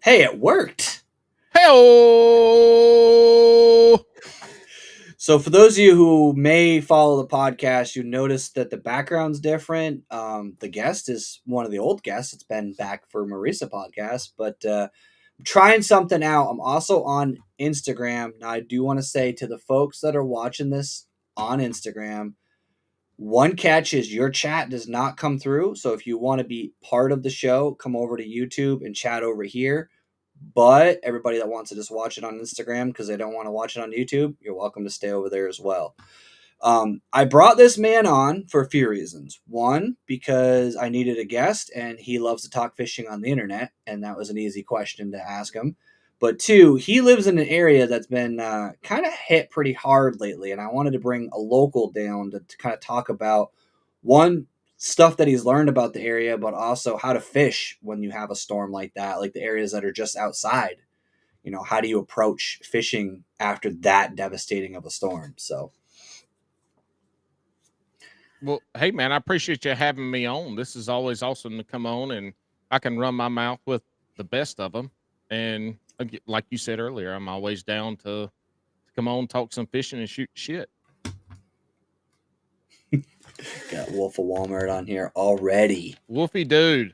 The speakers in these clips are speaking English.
Hey, it worked. Hey-o! So for those of you who may follow the podcast, you notice that the background's different. The guest is one of the old guests. It's been back for Marisa podcast, but I'm trying something out. I'm also on Instagram. Now I do want to say to the folks that are watching this on Instagram, one catch is your chat does not come through. So if you want to be part of the show, come over to YouTube and chat over here. But everybody that wants to just watch it on Instagram because they don't want to watch it on YouTube, you're welcome to stay over there as well. I brought this man on for a few reasons. One, because I needed a guest and he loves to talk fishing on the internet, and that was an easy question to ask him. But two, he lives in an area that's been kind of hit pretty hard lately, and I wanted to bring a local down to kind of talk about one, stuff that he's learned about the area, but also how to fish when you have a storm like that, like the areas that are just outside. How do you approach fishing after that devastating of a storm? So Well, hey, man, I appreciate you having me on. This is always awesome to come on, and I can run my mouth with the best of them. And like you said earlier, I'm always down to come on, talk some fishing, and shoot shit. got Wolf of Walmart on here already. Wolfie dude.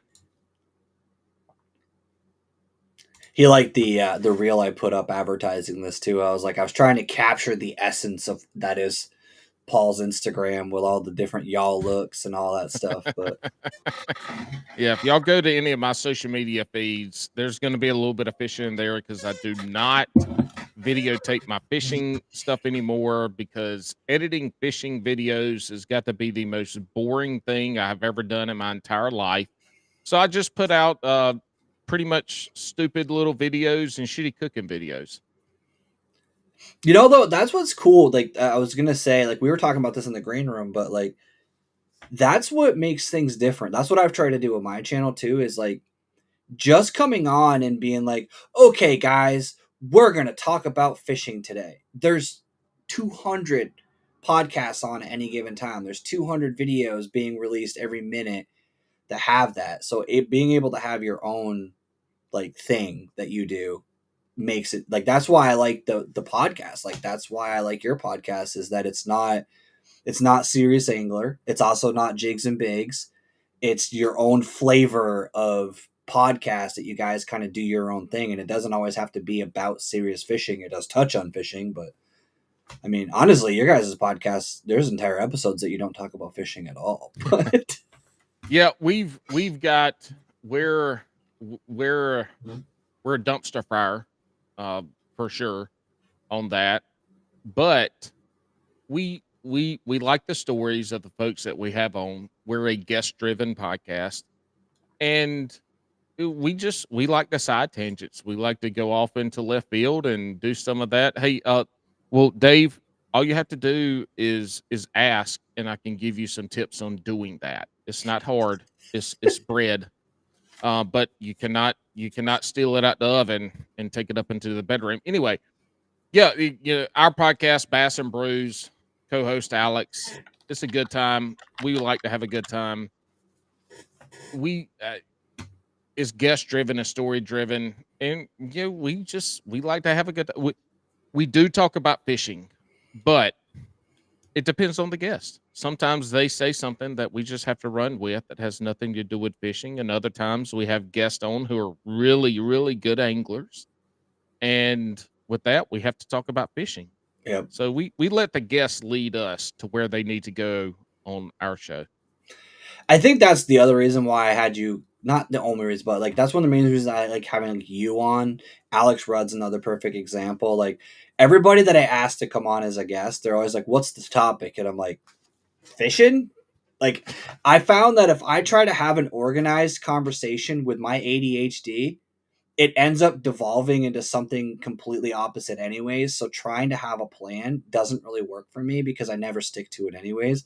He liked the reel I put up advertising this too. I was trying to capture the essence of that is Paul's Instagram with all the different y'all looks and all that stuff. But Yeah, if y'all go to any of my social media feeds, there's going to be a little bit of fishing in there because I do not videotape my fishing stuff anymore because editing fishing videos has got to be the most boring thing I've ever done in my entire life. So I just put out pretty much stupid little videos and shitty cooking videos. though, that's what's cool. Like I was gonna say, like we were talking about this in the green room, but like that's what makes things different. That's what I've tried to do with my channel too. Is like just coming on and being like, okay, guys, we're going to talk about fishing today. There's 200 podcasts on at any given time. There's 200 videos being released every minute that have that. So it being able to have your own like thing that you do makes it like that's why I like the podcast. Like that's why I like your podcast is that it's not serious angler. It's also not jigs and bigs. It's your own flavor of podcast that you guys kind of do your own thing, and it doesn't always have to be about serious fishing. It does touch on fishing, but I mean, honestly, your guys' podcast, there's entire episodes that you don't talk about fishing at all. But Yeah, we've got we're we're we're a dumpster fire uh, for sure on that, but we like the stories of the folks that we have on. We're a guest driven podcast, and we like the side tangents. We like to go off into left field and do some of that. Hey, well, Dave, all you have to do is ask, and I can give you some tips on doing that. It's not hard. It's bread, but you cannot steal it out the oven and take it up into the bedroom. Anyway, yeah, our podcast, Bass and Brews, co-host Alex. It's a good time. We like to have a good time. We is guest driven and story driven, and we like to have a good. We do talk about fishing, but it depends on the guest. Sometimes they say something that we just have to run with that has nothing to do with fishing, and other times we have guests on who are really really good anglers, and with that we have to talk about fishing. yeah, So we let the guests lead us to where they need to go on our show. I think that's the other reason why I had you. Not the only reason, but like that's one of the main reasons I like having like, you on. Alex Rudd's another perfect example. Like everybody that I asked to come on as a guest, they're always like, "What's the topic?" And I'm like, "Fishing." Like I found that if I try to have an organized conversation with my ADHD, it ends up devolving into something completely opposite anyways. So trying to have a plan doesn't really work for me because I never stick to it anyways.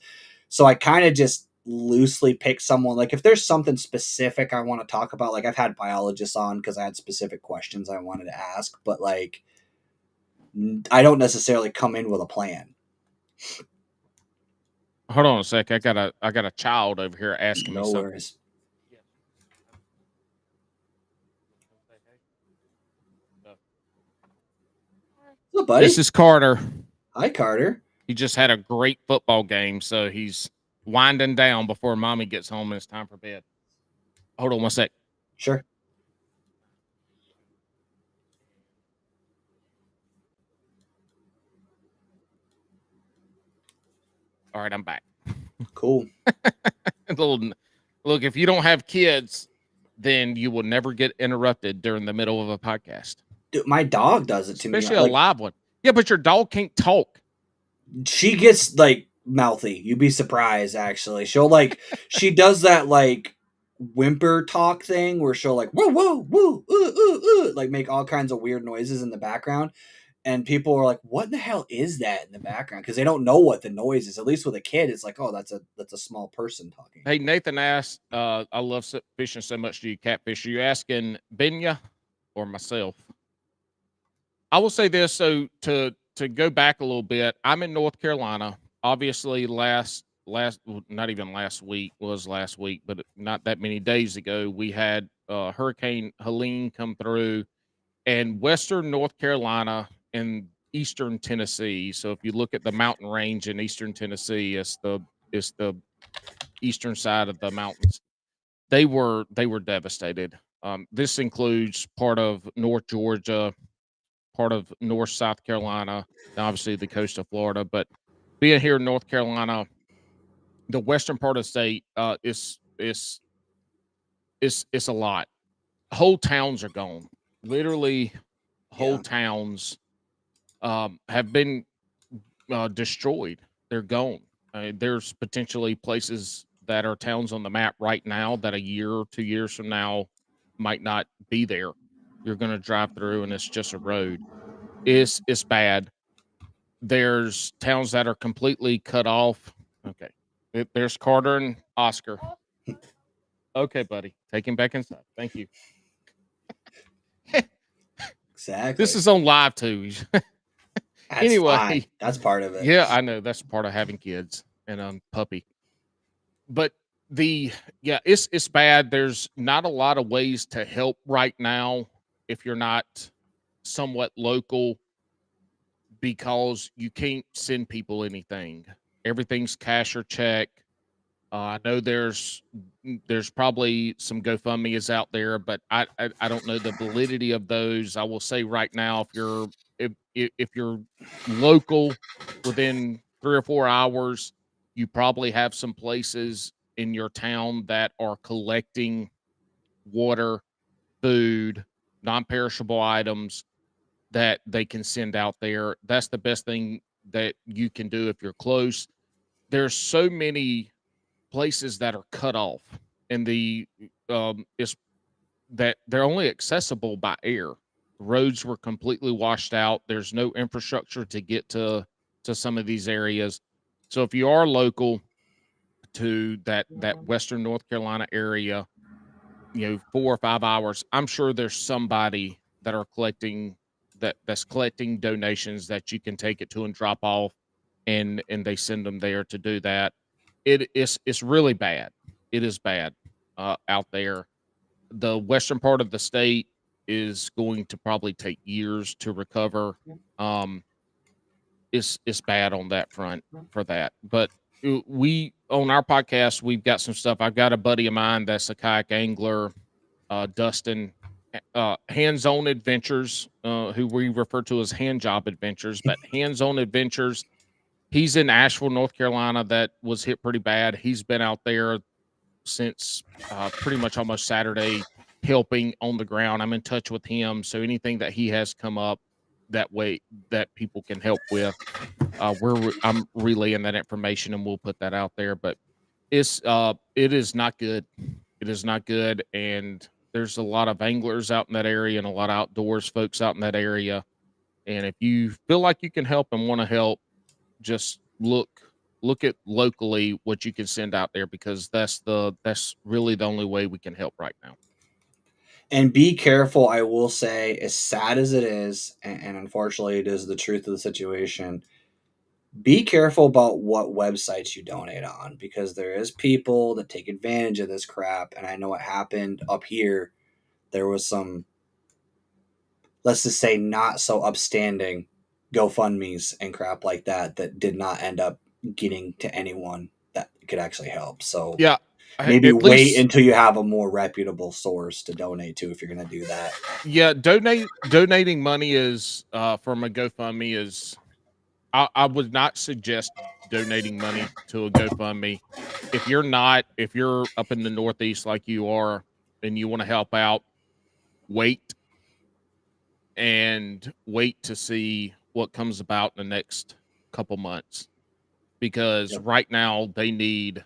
So I kind of just loosely pick someone. Like if there's something specific I want to talk about, like I've had biologists on because I had specific questions I wanted to ask, but like I don't necessarily come in with a plan. Hold on a sec. I got a child over here asking me No something. worries. Yeah. What's up, This buddy? is Carter. Hi, Carter. He just had a great football game, so he's winding down before mommy gets home and it's time for bed. Hold on one sec. Sure. All right, I'm back. Cool. Look, if you don't have kids, then you will never get interrupted during the middle of a podcast, Dude, my dog does it to me. especially a Like, live one. Yeah, but your dog can't talk. she gets like mouthy. You'd be surprised, actually. She does that like whimper talk thing where she'll like whoa whoa woo like make all kinds of weird noises in the background, and people are like, "What the hell is that in the background?" Because they don't know what the noise is. At least with a kid, it's like, "Oh, that's a small person talking." Hey, Nathan asked, I love fishing so much. Do you catfish? Are you asking Benya or myself? I will say this. So to go back a little bit, I'm in North Carolina. Obviously, not even last week was last week, but not that many days ago, we had Hurricane Helene come through, and Western North Carolina and Eastern Tennessee. So if you look at the mountain range in Eastern Tennessee, it's the eastern side of the mountains. They were devastated. This includes part of North Georgia, part of North South Carolina, and obviously the coast of Florida. But being here in North Carolina, the western part of the state is a lot. Whole towns are gone. Literally, whole Yeah. towns have been destroyed. They're gone. There's potentially places that are towns on the map right now that a year or 2 years from now might not be there. You're going to drive through and it's just a road. It's bad. There's towns that are completely cut off. Okay. There's Carter and Oscar. Okay, buddy. Take him back inside. Thank you. This Exactly. is on live too. That's fine. Anyway, That's part of it. yeah, I know that's part of having kids and puppy. But the yeah, it's bad. There's not a lot of ways to help right now if you're not somewhat local, because you can't send people anything. Everything's cash or check. I know there's probably some GoFundMe is out there, but I don't know the validity of those. I will say right now, if you're local within 3 or 4 hours, you probably have some places in your town that are collecting water, food, non-perishable items that they can send out there. That's the best thing that you can do if you're close. There's so many places that are cut off, and the is that they're only accessible by air. Roads were completely washed out. There's no infrastructure to get to some of these areas. So if you are local to that western North Carolina area, 4 or 5 hours, I'm sure there's somebody that are collecting that's collecting donations that you can take it to and drop off, and they send them there to do that. It's really bad. It is bad out there. The western part of the state is going to probably take years to recover. Um, it's bad on that front for that. But we on our podcast, we've got some stuff. I've got a buddy of mine that's a kayak angler, Dustin, Hands On Adventures, who we refer to as Hand Job Adventures, but Hands On Adventures. He's in Asheville, North Carolina. That was hit pretty bad. He's been out there since pretty much almost Saturday, helping on the ground. I'm in touch with him, so anything that he has come up that way that people can help with, I'm relaying that information and we'll put that out there. But it is not good. It is not good, and there's a lot of anglers out in that area and a lot of outdoors folks out in that area. And if you feel like you can help and want to help, just look at locally what you can send out there, because that's really the only way we can help right now. And be careful, I will say, as sad as it is, and unfortunately it is the truth of the situation, be careful about what websites you donate on, because there is people that take advantage of this crap. And I know what happened up here. There was some, let's just say, not so upstanding GoFundMe's and crap like that did not end up getting to anyone that could actually help. So Yeah, maybe at wait least, until you have a more reputable source to donate to if you're going to do that. yeah, donating money is from a GoFundMe is, I would not suggest donating money to a GoFundMe if you're up in the Northeast like you are and you want to help out. Wait and wait to see what comes about in the next couple months, because Yep. right now they need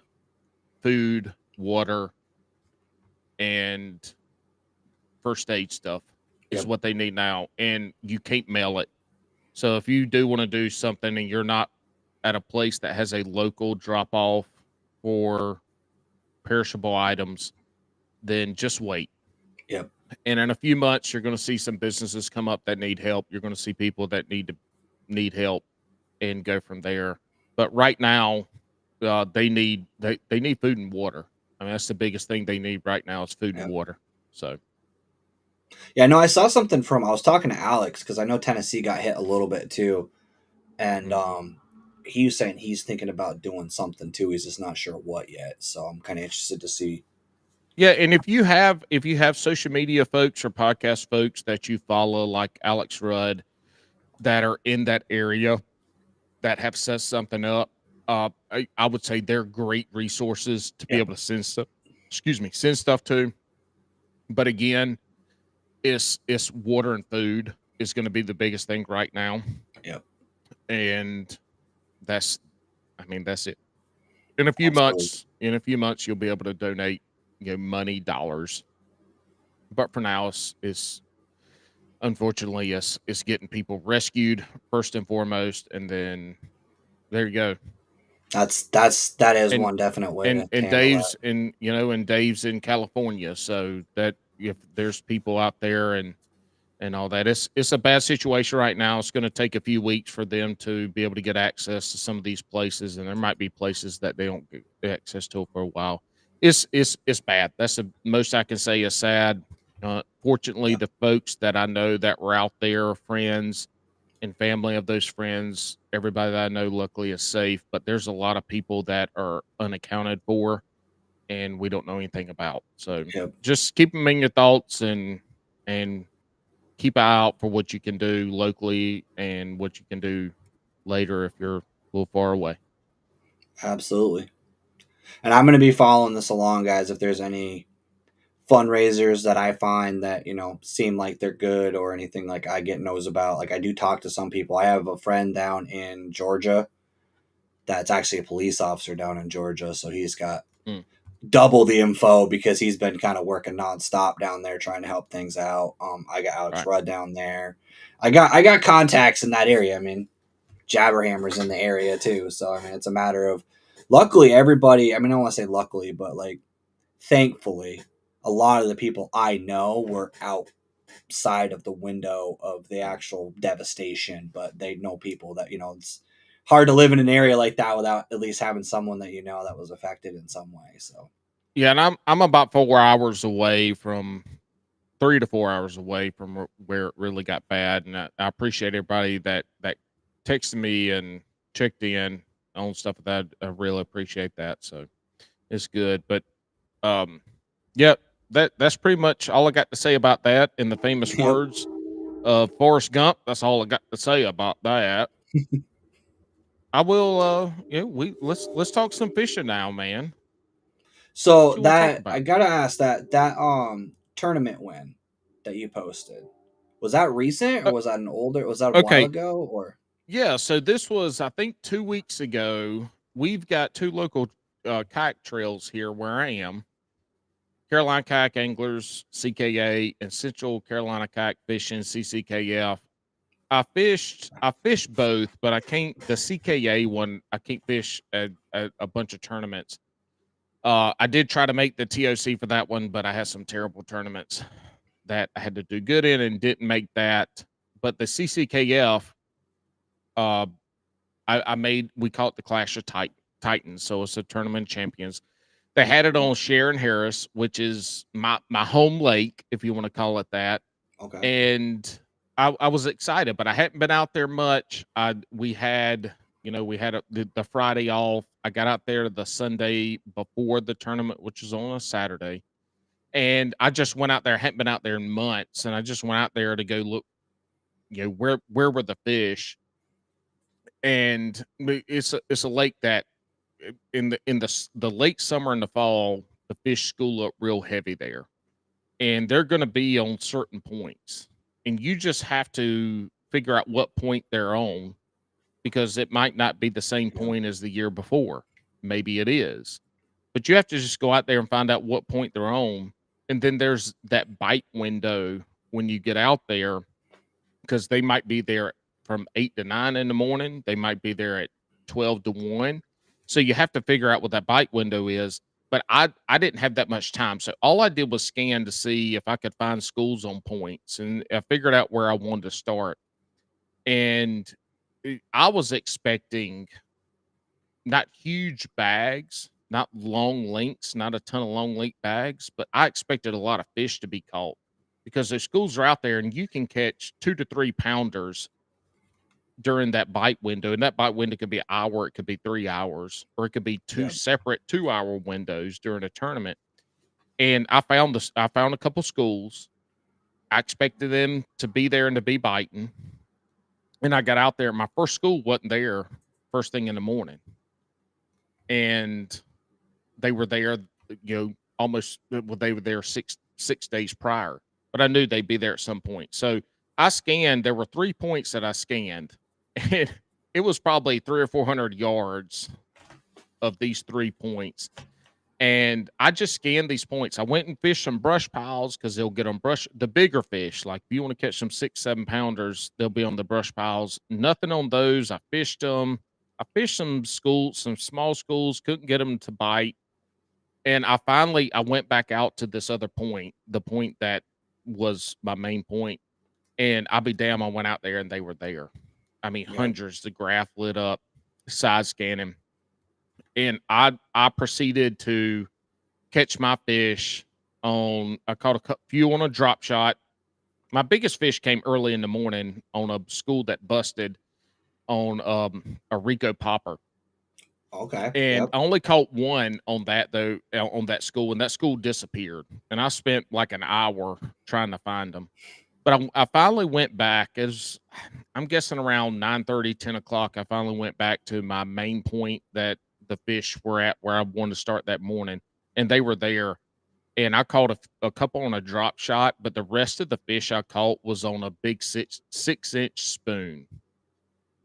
food, water, and first aid stuff is Yep. what they need now, and you can't mail it. So if you do want to do something and you're not at a place that has a local drop off for perishable items, then just wait. Yep. And in a few months, you're going to see some businesses come up that need help. You're going to see people that need help, and go from there. But right now, they need food and water. I mean, that's the biggest thing they need right now is food and Yep. water. So Yeah, no, I saw something from. I was talking to Alex because I know Tennessee got hit a little bit too, and mm. he was saying he's thinking about doing something too. He's just not sure what yet. So I'm kind of interested to see. Yeah, and if you have social media folks or podcast folks that you follow, like Alex Rudd, that are in that area that have set something up, I would say they're great resources to be Yep. able to send stuff. Excuse me, send stuff to. But again, it's water and food is going to be the biggest thing right now, Yep. and that's, I mean, that's it. Absolutely. In a few months, you'll be able to donate, money, dollars. But for now, it's unfortunately it's getting people rescued first and foremost, and then there you go. That is And one definite way to handle that. Dave's in California, so that if there's people out there and all that, it's a bad situation right now. It's going to take a few weeks for them to be able to get access to some of these places, and there might be places that they don't get access to for a while. It's bad. That's the most I can say is sad. Fortunately, Yeah. the folks that I know that were out there, friends and family of those friends, everybody that I know, luckily is safe. But there's a lot of people that are unaccounted for, and we don't know anything about. So Yep. just keep them in your thoughts, and keep an eye out for what you can do locally and what you can do later if you're a little far away. Absolutely. And I'm going to be following this along, guys. If there's any fundraisers that I find that seem like they're good or anything like I get knows about, like I do talk to some people. I have a friend down in Georgia that's actually a police officer down in Georgia, so he's got Mm, double the info because he's been kind of working nonstop down there trying to help things out. I got Alex right. Rudd down there. I got contacts in that area. I mean, Jabberhammer's in the area too, so I mean it's a matter of luckily everybody. I mean, I don't want to say luckily, but like thankfully, a lot of the people I know were outside of the window of the actual devastation, but they know people that it's hard to live in an area like that without at least having someone that that was affected in some way. So Yeah, and I'm about 4 hours away from 3 to 4 hours away from where it really got bad, and I appreciate everybody that texted me and checked in on stuff like that. I really appreciate that. So it's good, but um, yeah, that's pretty much all I got to say about that. In the famous yep. words of Forrest Gump, that's all I got to say about that. I will. Yeah, we let's talk some fishing now, man. What So you want to talk that I about? gotta ask that tournament win that you posted, was that recent or Uh, was that an older? Was that a while okay, ago or? yeah. So this was, I think, 2 weeks ago. We've got two local kayak trails here where I am. Carolina Kayak Anglers (CKA) and Central Carolina Kayak Fishing (CCKF). I fished both, but I can't. The CKA one, I can't fish a bunch of tournaments. I did try to make the TOC for that one, but I had some terrible tournaments that I had to do good in and didn't make that. But the CCKF, uh, I made. We call it the Clash of Titans, so it's a tournament of champions. They had it on Sharon Harris, which is my home lake, if you want to call it that, Okay. and I was excited, but I hadn't been out there much. We had, the Friday off. I got out there the Sunday before the tournament, which was on a Saturday, and I just went out there. I hadn't been out there in months, and I just went out there to go look. Where were the fish? And it's a lake that in the late summer and the fall, the fish school up real heavy there, and they're going to be on certain points, and you just have to figure out what point they're on because it might not be the same Yep. point as the year before. Maybe it is, but you have to just go out there and find out what point they're on, and then there's that bite window when you get out there because they might be there from 8 to 9 in the morning. They might be there at 12 to 1. So you have to figure out what that bite window is. But I didn't have that much time. So all I did was scan to see if I could find schools on points. And I figured out where I wanted to start. And I was expecting not huge bags, not long lengths, not a ton of long length bags, but I expected a lot of fish to be caught because those schools are out there and you can catch 2 to 3 pounders during that bite window. And that bite window could be an hour, it could be 3 hours, or it could be two Yep. separate 2 hour windows during a tournament. And I found a couple schools. I expected them to be there and to be biting. And I got out there. My first school wasn't there first thing in the morning. And they were there, almost they were there six days prior. But I knew they'd be there at some point. So I scanned. There were 3 points that I scanned, and it was probably 300 or 400 yards of these 3 points. And I just scanned these points. I went and fished some brush piles because they'll get on the bigger fish. Like if you want to catch some 6, 7 pounders, they'll be on the brush piles. Nothing on those. I fished them. I fished some small schools, couldn't get them to bite. And I went back out to this other point, the point that was my main point. And I'll be damn, I went out there and they were there. I mean, Yep. hundreds. The graph lit up, side scanning. And I proceeded to catch my fish I caught a few on a drop shot. My biggest fish came early in the morning on a school that busted on a Rico popper. Okay. And Yep. I only caught one on that though, on that school, and that school disappeared. And I spent like an hour trying to find them. But I finally went back as I'm guessing around 9:30, 10 o'clock. I finally went back to my main point that the fish were at where I wanted to start that morning, and they were there. And I caught a couple on a drop shot, but the rest of the fish I caught was on a big 6-inch spoon.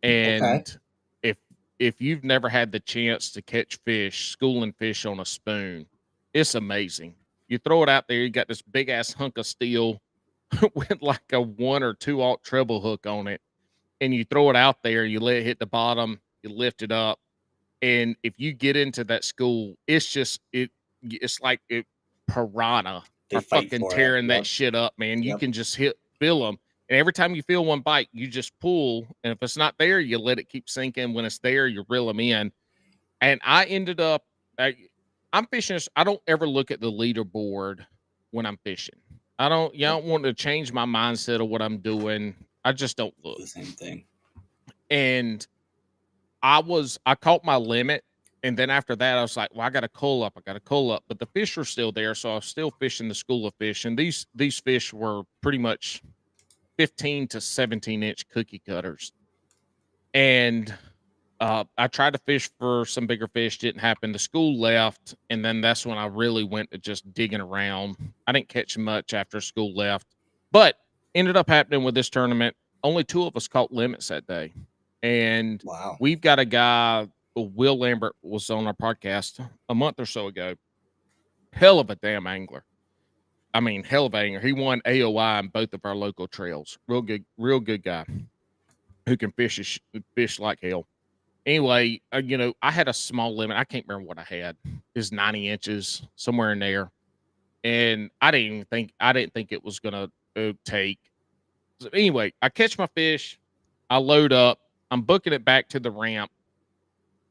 Okay. And if if you've never had the chance to catch fish, schooling fish on a spoon, it's amazing. You throw it out there, you got this big ass hunk of steel with like a 1 or 2 aught treble hook on it, and you throw it out there, you let it hit the bottom, you lift it up, and if you get into that school, it's like piranha They are fight fucking for it. tearing that Yep. shit up, man. You Yep. can just feel them. And every time you feel one bite, you just pull. And if it's not there, you let it keep sinking. When it's there, you reel them in. And I ended up, I'm fishing. I don't ever look at the leaderboard when I'm fishing. I Yep. don't want to change my mindset of what I'm doing. I just don't look. The same thing. And I caught my limit. And then after that, I was like, well, I got to cull up. I got to cull up. But the fish were still there. So I was still fishing the school of fish. And these fish were pretty much 15 to 17-inch cookie cutters. And I tried to fish for some bigger fish. Didn't happen. The school left. And then that's when I really went to just digging around. I didn't catch much after school left. But ended up happening with this tournament. Only 2 of us caught limits that day. And Wow. we've got a guy, Will Lambert, was on our podcast a month or so ago. Hell of a damn angler. I mean, hell of an angler. He won AOI in both of our local trails. Real good guy who can fish like hell. Anyway, I had a small limit. I can't remember what I had. It's 90 inches, somewhere in there. And I didn't think it was gonna take. So anyway, I catch my fish, I load up, I'm booking it back to the ramp,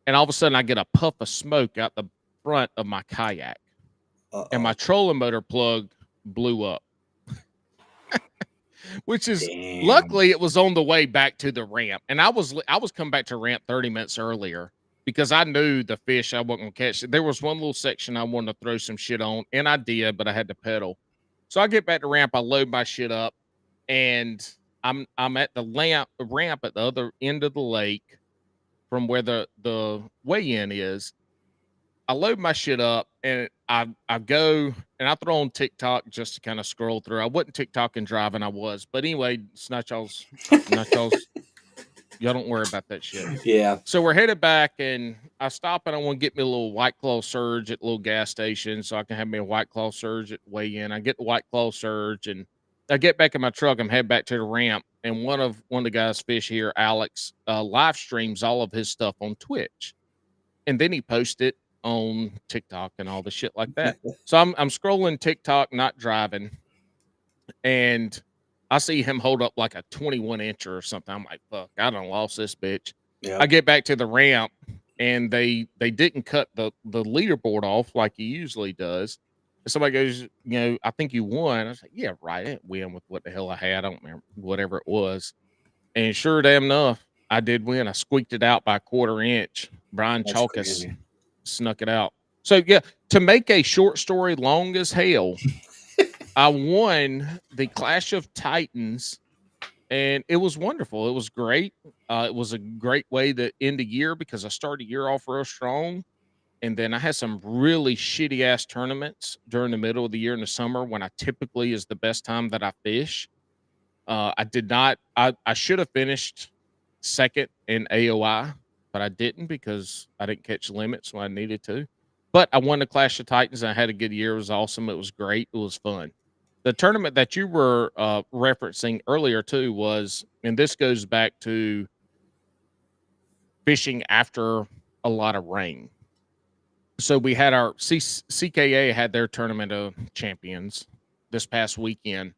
and all of a sudden I get a puff of smoke out the front of my kayak, and my Uh-oh. trolling motor plug blew up. which is Damn. luckily it was on the way back to the ramp, and I was coming back to ramp 30 minutes earlier because I knew the fish I wasn't gonna catch. There was one little section I wanted to throw some shit on, and I did, but I had to pedal. So I get back to ramp, I load my shit up, and I'm at the ramp at the other end of the lake from where the weigh in is. I load my shit up and I go and I throw on TikTok just to kind of scroll through. I wasn't TikTok and driving, I was, but anyway, it's not y'all's. Y'all don't worry about that shit. Yeah. So we're headed back, and I stop and I want to get me a little White Claw Surge at a little gas station, so I can have me a White Claw Surge at weigh in. I get the White Claw Surge, and I get back in my truck. I'm heading back to the ramp, and one of the guys fish here, Alex, live streams all of his stuff on Twitch, and then he posts it on TikTok and all the shit like that. So I'm scrolling TikTok, not driving, and I see him hold up like a 21 incher or something. I'm like, fuck, I done lost this bitch. I Yep. get back to the ramp, and they didn't cut the leaderboard off like he usually does. And somebody goes, I think you won. I was like, yeah, right. I didn't win with what the hell I had. I don't remember whatever it was. And sure damn enough, I did win. I squeaked it out by a quarter inch. Brian That's Chalkus crazy. snuck it out. So yeah, to make a short story long as hell, I won the Clash of Titans, and it was wonderful. It was great. It was a great way to end the year because I started the year off real strong. And then I had some really shitty ass tournaments during the middle of the year in the summer when I typically is the best time that I fish. I did not. I should have finished second in AOI, but I didn't because I didn't catch limits when I needed to. But I won the Clash of Titans. And I had a good year. It was awesome. It was great. It was fun. The tournament that you were referencing earlier too was, and this goes back to fishing after a lot of rain. So we had our CKA had their tournament of champions this past weekend,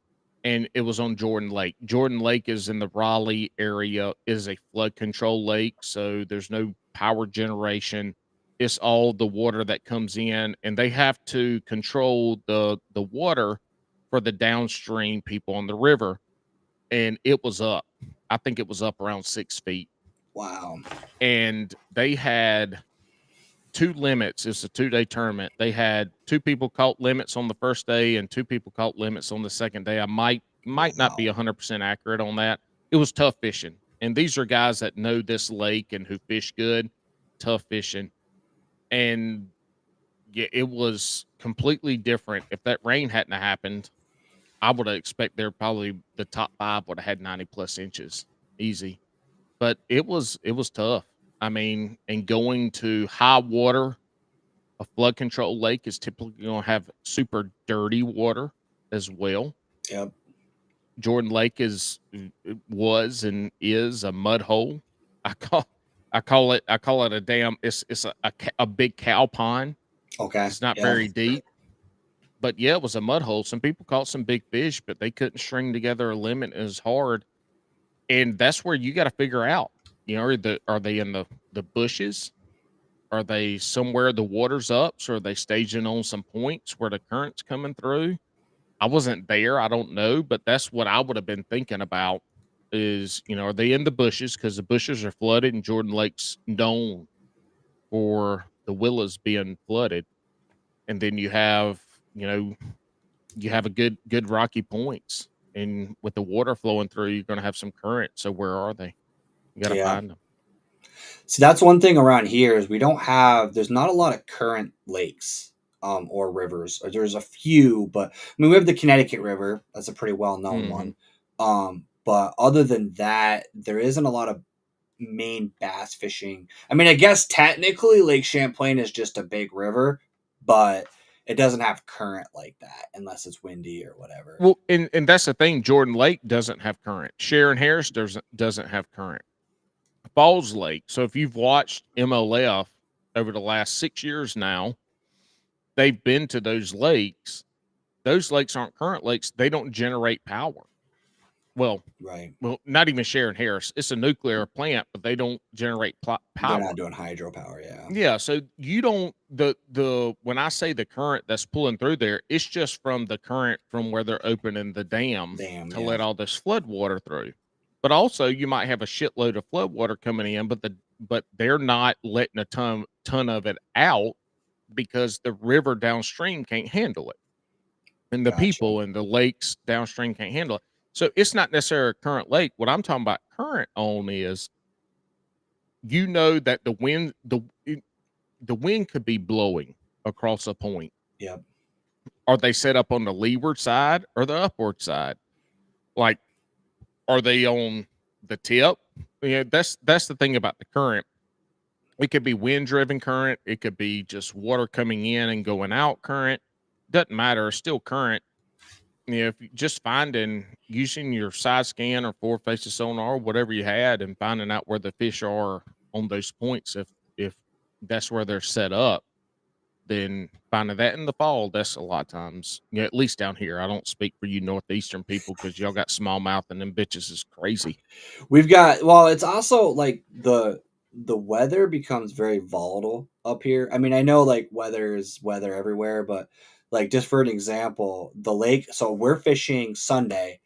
and it was on Jordan Lake. Jordan Lake is in the Raleigh area, is a flood control lake, so there's no power generation. It's all the water that comes in, and they have to control the water for the downstream people on the river. And it was up. I think it was up around 6 feet, Wow. and they had two limits. It's a 2-day tournament. They had two people caught limits on the first day and two people caught limits on the second day. I might not be Wow. 100% accurate on that. It was tough fishing. And these are guys that know this lake and who fish good, tough fishing. And yeah, it was completely different. If that rain hadn't happened, I would have expected there probably the top 5 would have had 90 plus inches easy. But it was tough. I mean, and going to high water, a flood control lake is typically going to have super dirty water as well. Yep. Jordan Lake was and is a mud hole. I call I call it a damn. It's a big cow pond. Okay. It's not Yeah. very deep, but yeah, it was a mud hole. Some people caught some big fish, but they couldn't string together a limit. It was hard, and that's where you got to figure out. Are they in the bushes? Are they somewhere the water's up? So are they staging on some points where the current's coming through? I wasn't there. I don't know, but that's what I would have been thinking about is, are they in the bushes? Because the bushes are flooded and Jordan Lake's known for the willows being flooded. And then you know, you have a good rocky points. And with the water flowing through, you're going to have some current. So where are they? You got to Yeah. find them. See, that's one thing around here is there's not a lot of current lakes or rivers. Or there's a few, but I mean, we have the Connecticut River. That's a pretty well known Mm-hmm. one. But other than that, there isn't a lot of main bass fishing. I mean, I guess technically Lake Champlain is just a big river, but it doesn't have current like that unless it's windy or whatever. Well, and that's the thing. Jordan Lake doesn't have current. Sharon Harris doesn't have current. Falls Lake. So if you've watched MLF over the last 6 years now, they've been to those lakes. Those lakes aren't current lakes. They don't generate power. well, Right. not even Sharon Harris. It's a nuclear plant, but they don't generate They're power. not doing hydropower. Yeah. Yeah, so you don't the when I say the current that's pulling through there, it's just from the current from where they're opening the dam Damn. to Yeah. let all this flood water through. But also you might have a shitload of flood water coming in, but they're not letting a ton of it out because the river downstream can't handle it. And the Gotcha. people and the lakes downstream can't handle it. So it's not necessarily a current lake. What I'm talking about current on is that the wind could be blowing across a point. Yep. Are they set up on the leeward side or the upward side? Like, are they on the tip? Yeah, that's the thing about the current. It could be wind driven current. It could be just water coming in and going out current. Doesn't matter. It's still current. If you just finding using your side scan or four faces sonar, whatever you had, and finding out where the fish are on those points, if that's where they're set up, then finding that in the fall, that's a lot of times, at least down here. I don't speak for you northeastern people because y'all got smallmouth and them bitches is crazy. We've got, well, it's also like the weather becomes very volatile up here. I mean, I know like weather is weather everywhere, but like just for an example, the lake, so we're fishing Sunday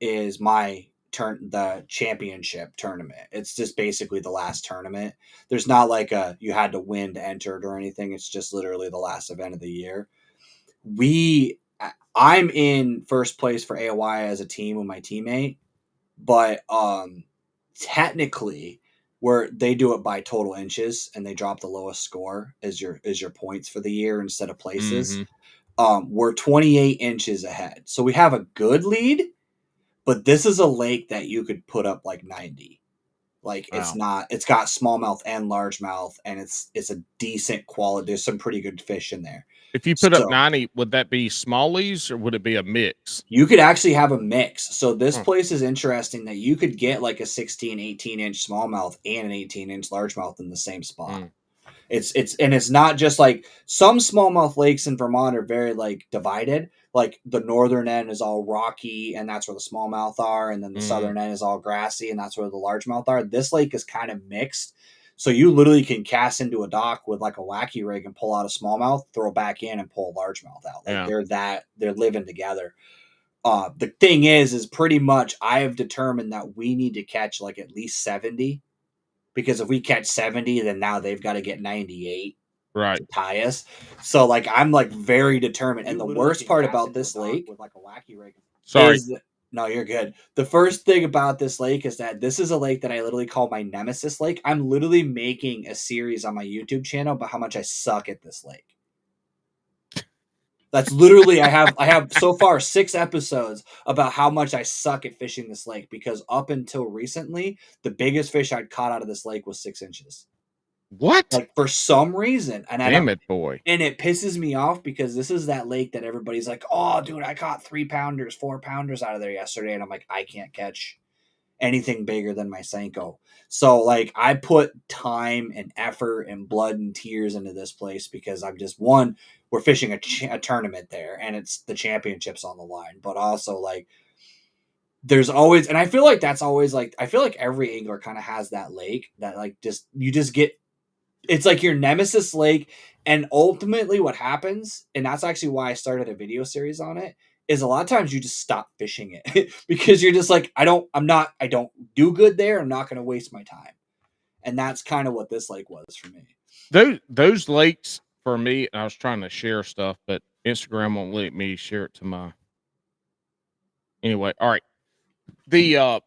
is the championship tournament. It's just basically the last tournament. There's not like a you had to win to enter it or anything. It's just literally the last event of the year. We I'm in first place for AOY as a team with my teammate, but technically where they do it by total inches and they drop the lowest score as your points for the year instead of places. Mm-hmm. We're 28 inches ahead, so we have a good lead, but this is a lake that you could put up like 90. Like it's Wow. not, it's got smallmouth and largemouth, and it's a decent quality. There's some pretty good fish in there. If you put up So 90, would that be smallies or would it be a mix? you could actually have a mix. So this Huh. place is interesting that you could get like a 16, 18-inch smallmouth and an 18-inch largemouth in the same spot. Mm. It's not just like some smallmouth lakes in Vermont are very like divided. Like the northern end is all rocky and that's where the smallmouth are, and then the Mm. southern end is all grassy and that's where the largemouth are. This lake is kind of mixed. So you literally can cast into a dock with like a wacky rig and pull out a smallmouth, throw back in and pull a largemouth out. Like Yeah. they're living together. The thing is pretty much I have determined that we need to catch like at least 70, because if we catch 70, then now they've got to get 98 Right. to tie us. So like I'm like very determined. And the worst part about this lake with like a wacky rig Sorry. is no, you're good. The first thing about this lake is that this is a lake that I literally call my nemesis lake. I'm literally making a series on my YouTube channel about how much I suck at this lake. That's literally I have so far 6 episodes about how much I suck at fishing this lake, because up until recently, the biggest fish I'd caught out of this lake was 6 inches. What? Like for some reason, and I don't, Damn it, boy. and it pisses me off because this is that lake that everybody's like, "Oh, dude, I caught 3-pounders, 4-pounders out of there yesterday," and I'm like, I can't catch anything bigger than my Senko. So like I put time and effort and blood and tears into this place because I'm just, one, we're fishing a tournament there and it's the championships on the line, but also like there's always, and I feel like that's always like, I feel like every angler kind of has that lake that like just you just get, it's like your nemesis lake. And ultimately what happens, and that's actually why I started a video series on it, is a lot of times you just stop fishing it because you're just like, I don't do good there. I'm not going to waste my time. And that's kind of what this lake was for me. Those lakes for me, I was trying to share stuff, but Instagram won't let me share it to my. Anyway, all right. Yeah,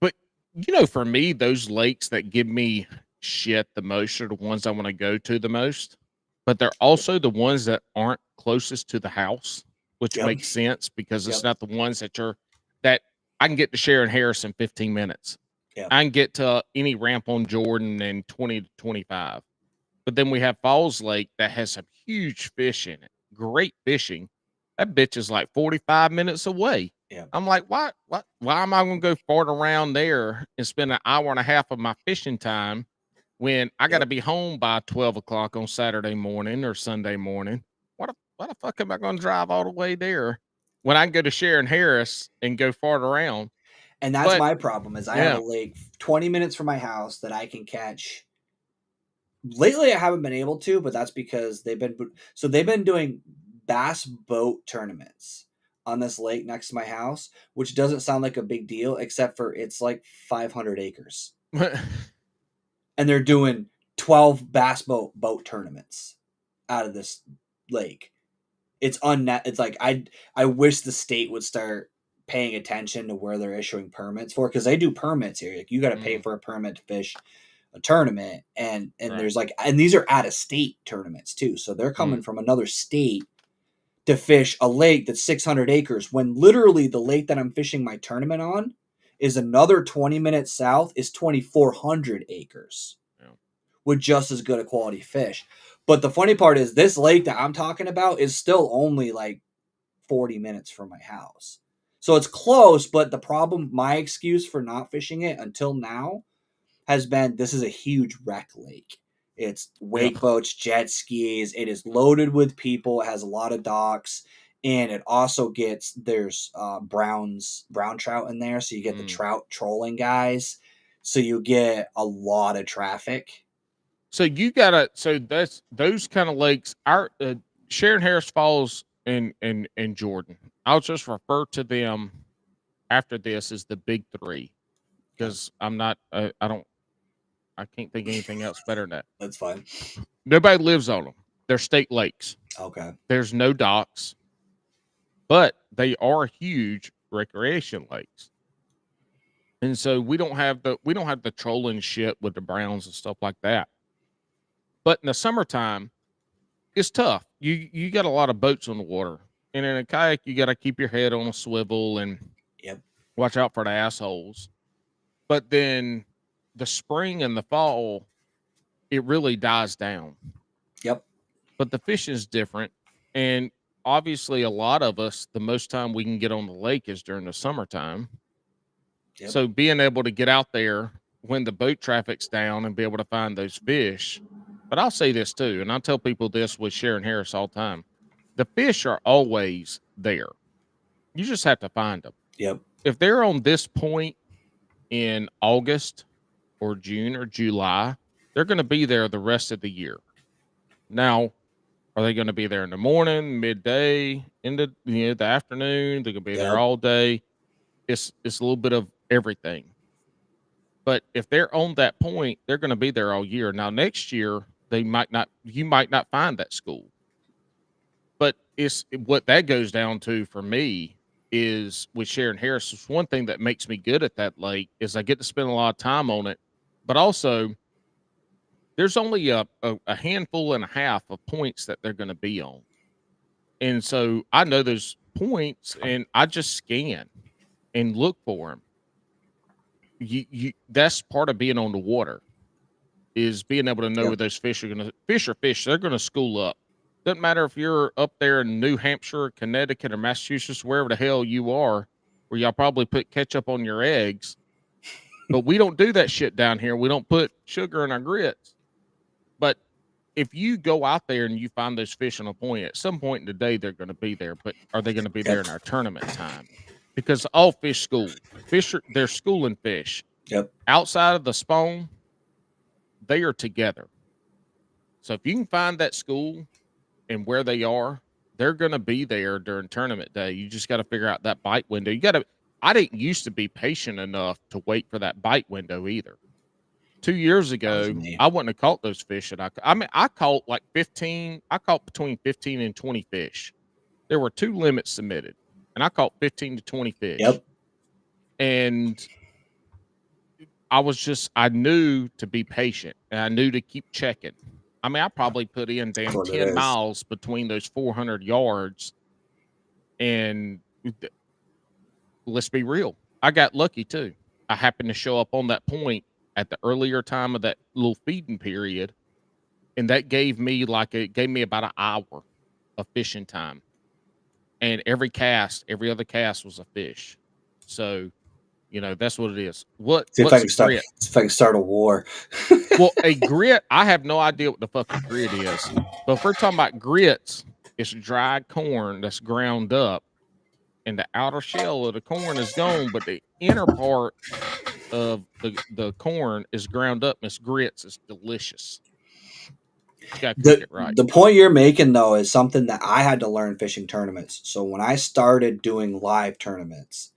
but for me, those lakes that give me shit the most are the ones I want to go to the most, but they're also the ones that aren't closest to the house, which Yep. makes sense because it's Yep. not the ones that I can get to Sharon Harris in 15 minutes. Yep. I can get to any ramp on Jordan in 20 to 25. But then we have Falls Lake that has some huge fish in it. Great fishing. That bitch is like 45 minutes away. Yep. I'm like, why am I going to go fart around there and spend an hour and a half of my fishing time when I got to Yep. be home by 12 o'clock on Saturday morning or Sunday morning? Why the fuck am I going to drive all the way there when I can go to Sharon Harris and go fart around. And that's But my problem is I have a yeah, lake 20 minutes from my house that I can catch. Lately I haven't been able to, but that's because they've been doing bass boat tournaments on this lake next to my house, which doesn't sound like a big deal except for it's like 500 acres. And they're doing 12 bass boat tournaments out of this lake. It's like I wish the state would start paying attention to where they're issuing permits for, because they do permits here. Like, you got to pay mm, for a permit to fish a tournament, and right. there's like, and these are out of state tournaments too, so they're Mm. coming from another state to fish a lake that's 600 acres, when literally the lake that I'm fishing my tournament on is another 20 minutes south, is 2,400 acres Yeah. with just as good a quality fish. But the funny part is, this lake that I'm talking about is still only like 40 minutes from my house. So it's close, but the problem, my excuse for not fishing it until now, has been this is a huge wreck lake. It's Yeah. wake boats, jet skis. It is loaded with people. It has a lot of docks, and it also gets there's brown trout in there, so you get the Mm. trout trolling guys. So you get a lot of traffic. So you gotta. So that's those kind of lakes. Our Sharon Harris Falls and Jordan. I'll just refer to them after this as the big three, Yep, because I'm not. I don't. I can't think of anything else better than that. that's fine. Nobody lives on them. They're state lakes. Okay. There's no docks, but they are huge recreation lakes. And so we don't have the trolling shit with the browns and stuff like that. But in the summertime, it's tough. You got a lot of boats on the water. And in a kayak, you got to keep your head on a swivel and Yep. watch out for the assholes. But then the spring and the fall, it really dies down. Yep. But the fishing is different. And obviously, a lot of us, the most time we can get on the lake is during the summertime. Yep. So being able to get out there when the boat traffic's down and be able to find those fish. But I'll say this too, and I tell people this with Sharon Harris all the time. The fish are always there. You just have to find them. Yep. If they're on this point in August or June or July, they're going to be there the rest of the year. Now, are they going to be there in the morning, midday, in the afternoon? They're going to be there Yep. all day. It's a little bit of everything. But if they're on that point, they're going to be there all year. Now, next year, they might not. You might not find that school. But it's what that goes down to for me is with Sharon Harris. Is one thing that makes me good at that lake is I get to spend a lot of time on it, but also there's only a handful and a half of points that they're going to be on, and so I know those points, and I just scan and look for them. You that's part of being on the water, is being able to know Yep. where those fish are going to fish or fish. They're going to school up. Doesn't matter if you're up there in New Hampshire, Connecticut, or Massachusetts, wherever the hell you are, where y'all probably put ketchup on your eggs. But we don't do that shit down here. We don't put sugar in our grits. But if you go out there and you find those fish on a point, at some point in the day, they're going to be there. But are they going to be there Yep. in our tournament time? Because all fish school. They're schooling fish. Yep. Outside of the spawn, they are together. So if you can find that school and where they are, they're going to be there during tournament day. You just got to figure out that bite window. You got to. I didn't used to be patient enough to wait for that bite window either. 2 years That was ago, me. I wouldn't have caught those fish that I mean, I caught like 15. I caught between 15 and 20 fish. There were two limits submitted, and I caught 15 to 20 fish. Yep. And I knew to be patient, and I knew to keep checking. I mean, I probably put in That's damn what it 10 is. miles between those 400 yards. And let's be real, I got lucky too. I happened to show up on that point at the earlier time of that little feeding period. And that it gave me about an hour of fishing time. And every other cast was a fish. So, that's what it is. What's a grit? See if I can start a war. Well, a grit, I have no idea what the fuck a grit is. But if we're talking about grits, it's dried corn that's ground up and the outer shell of the corn is gone, but the inner part of the corn is ground up and it's grits. It's delicious. You gotta cook The it right. the point you're making though is something that I had to learn fishing tournaments. So when I started doing live tournaments,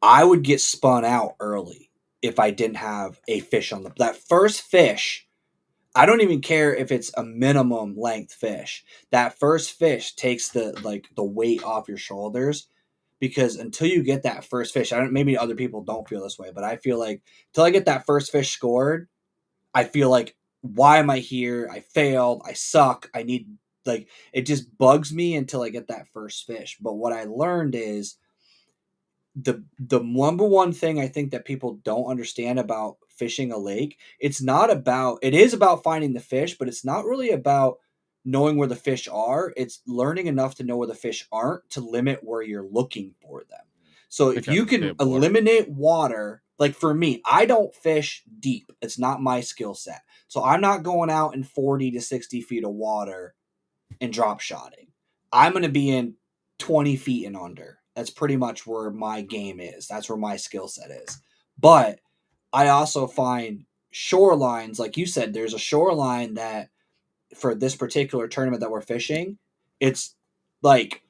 I would get spun out early if I didn't have a fish on the that first fish. I don't even care if it's a minimum length fish. That first fish takes the weight off your shoulders because until you get that first fish, I don't maybe other people don't feel this way, but I feel like until I get that first fish scored, I feel like why am I here? I failed. I suck. I need like it just bugs me until I get that first fish. But what I learned is the number one thing I think that people don't understand about fishing a lake, it is about finding the fish, but it's not really about knowing where the fish are. It's learning enough to know where the fish aren't to limit where you're looking for them. So if Pick up you some can dead water. eliminate water, like for me, I don't fish deep. It's not my skill set. So I'm not going out in 40 to 60 feet of water and drop shotting. I'm going to be in 20 feet and under. That's pretty much where my game is. That's where my skill set is. But I also find shorelines, like you said, there's a shoreline that for this particular tournament that we're fishing, it's like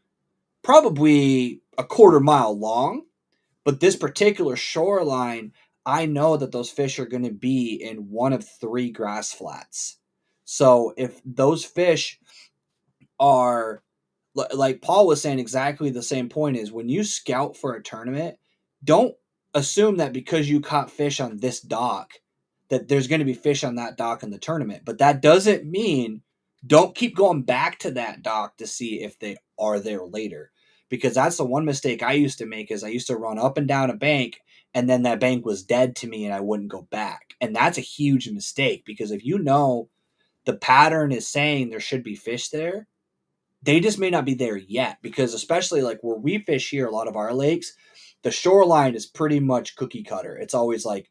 probably a quarter mile long. But this particular shoreline, I know that those fish are going to be in one of three grass flats. So if those fish are like Paul was saying exactly the same point is when you scout for a tournament, don't assume that because you caught fish on this dock that there's going to be fish on that dock in the tournament. But that doesn't mean don't keep going back to that dock to see if they are there later. Because that's the one mistake I used to make is I used to run up and down a bank and then that bank was dead to me and I wouldn't go back. And that's a huge mistake because if you know the pattern is saying there should be fish there, they just may not be there yet because especially like where we fish here, a lot of our lakes, the shoreline is pretty much cookie cutter. It's always like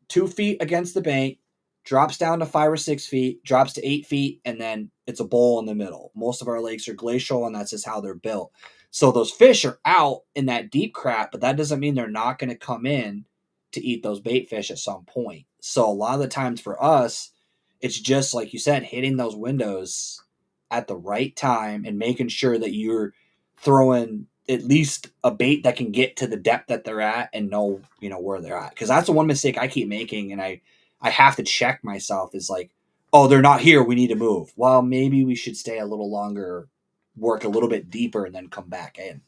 2 feet against the bank, drops down to 5 or 6 feet, drops to 8 feet, and then it's a bowl in the middle. Most of our lakes are glacial, and that's just how they're built. So those fish are out in that deep crap, but that doesn't mean they're not going to come in to eat those bait fish at some point. So a lot of the times for us, it's just like you said, hitting those windows at the right time and making sure that you're throwing at least a bait that can get to the depth that they're at and know where they're at, because that's the one mistake I keep making and I have to check myself is like, oh, they're not here, we need to move. Well, maybe we should stay a little longer, work a little bit deeper, and then come back in.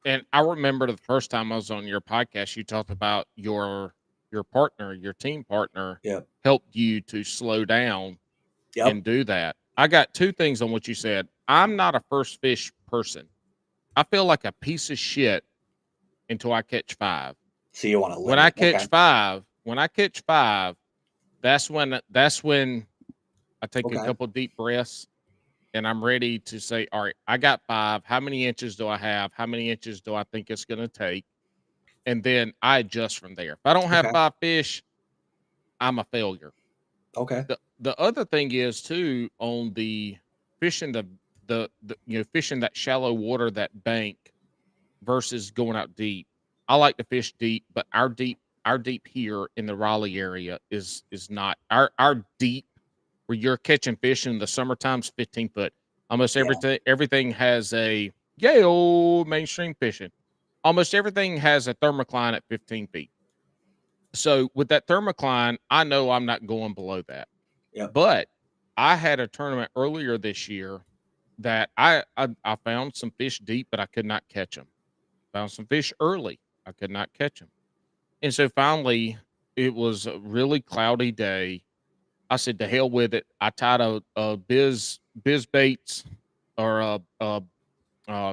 And I remember the first time I was on your podcast, you talked about your partner, your team partner, Yep. helped you to slow down Yep. and do that. I got two things on what you said. I'm not a first fish person. I feel like a piece of shit until I catch five. So you want to When I limit. catch Okay. five, that's when I take a Okay. couple deep breaths and I'm ready to say, all right, I got five. How many inches do I have? How many inches do I think it's going to take? And then I adjust from there. If I don't have Okay. five fish, I'm a failure. Okay. The other thing is too on the fishing fishing that shallow water, that bank versus going out deep. I like to fish deep, but our deep here in the Raleigh area is not our deep where you're catching fish in the summertime's 15 foot. Almost Yeah. everything has a Yall mainstream fishing. Almost everything has a thermocline at 15 feet. So with that thermocline, I know I'm not going below that. Yep. But I had a tournament earlier this year that I found some fish deep, but I could not catch them. Found some fish early, I could not catch them. And so finally, it was a really cloudy day. I said, "To hell with it." I tied a biz baits or a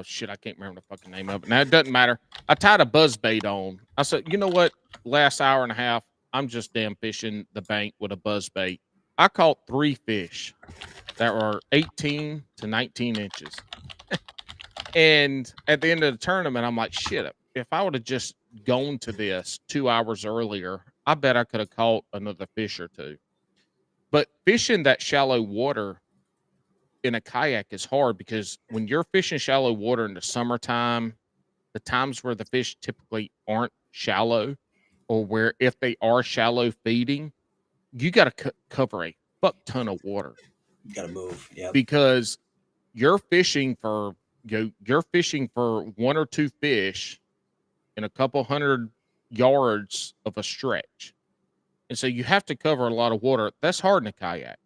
shit, I can't remember the fucking name of it. Now it doesn't matter. I tied a buzz bait on. I said, you know what? Last hour and a half, I'm just damn fishing the bank with a buzz bait. I caught 3 fish that were 18 to 19 inches. And at the end of the tournament, I'm like, shit, if I would have just gone to this 2 hours earlier, I bet I could have caught another fish or two. But fishing that shallow water in a kayak is hard because when you're fishing shallow water in the summertime, the times where the fish typically aren't shallow, or where if they are shallow feeding, you got to cover a fuck ton of water You gotta move. Yep. because you're fishing for you're fishing for one or two fish in a couple hundred yards of a stretch. And so you have to cover a lot of water. That's hard in a kayak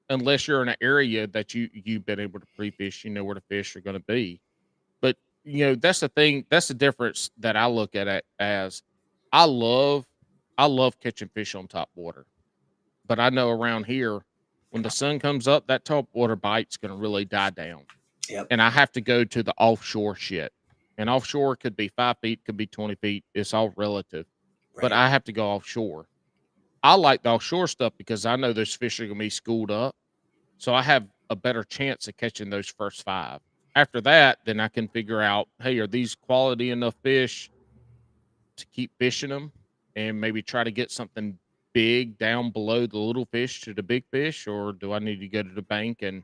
unless you're in an area that you've been able to pre-fish, you know where the fish are going to be. But that's the thing. That's the difference that I look at it as. I love, I love catching fish on top water, but I know around here when the sun comes up, that top water bite's going to really die down, Yep. and I have to go to the offshore shit. And offshore could be 5 feet, could be 20 feet. It's all relative, but Right. I have to go offshore. I like the offshore stuff because I know those fish are going to be schooled up, so I have a better chance of catching those first five. After that, then I can figure out, hey, are these quality enough fish to keep fishing them and maybe try to get something big down below the little fish to the big fish, or do I need to go to the bank and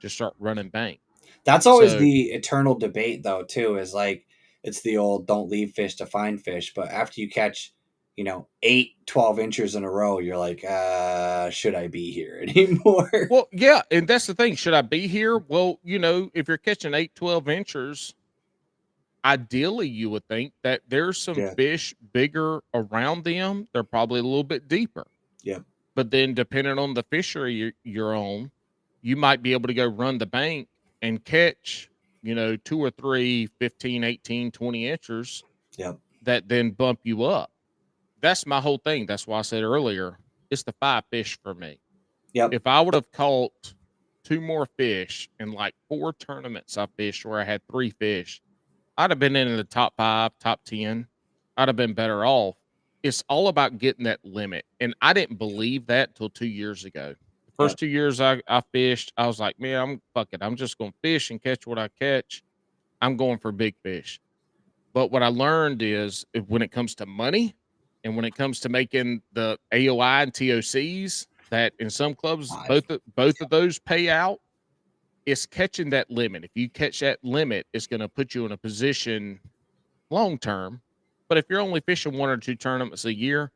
just start running bank? That's always So, the eternal debate, though. Too is like it's the old "don't leave fish to find fish," but after you catch, 8, 12 inches in a row, you're like, should I be here anymore? well, yeah, and that's the thing. Should I be here? Well, if you're catching 8, 12 inchers, ideally you would think that there's some Yeah. fish bigger around them. They're probably a little bit deeper. Yep. But then depending on the fishery you're on, you might be able to go run the bank and catch, two or three 15, 18, 20 inchers Yep. that then bump you up. That's my whole thing. That's why I said earlier, it's the five fish for me. Yep. If I would have caught two more fish in like four tournaments I fished where I had three fish, I'd have been in the top five, top 10. I'd have been better off. It's all about getting that limit. And I didn't believe that till 2 years ago. The Yep. first 2 years I fished, I was like, man, fuck it. I'm just going to fish and catch what I catch. I'm going for big fish. But what I learned is when it comes to money and when it comes to making the AOI and TOCs, that in some clubs, Five. both of those pay out, it's catching that limit. If you catch that limit, it's going to put you in a position long term. But if you're only fishing one or two tournaments a year,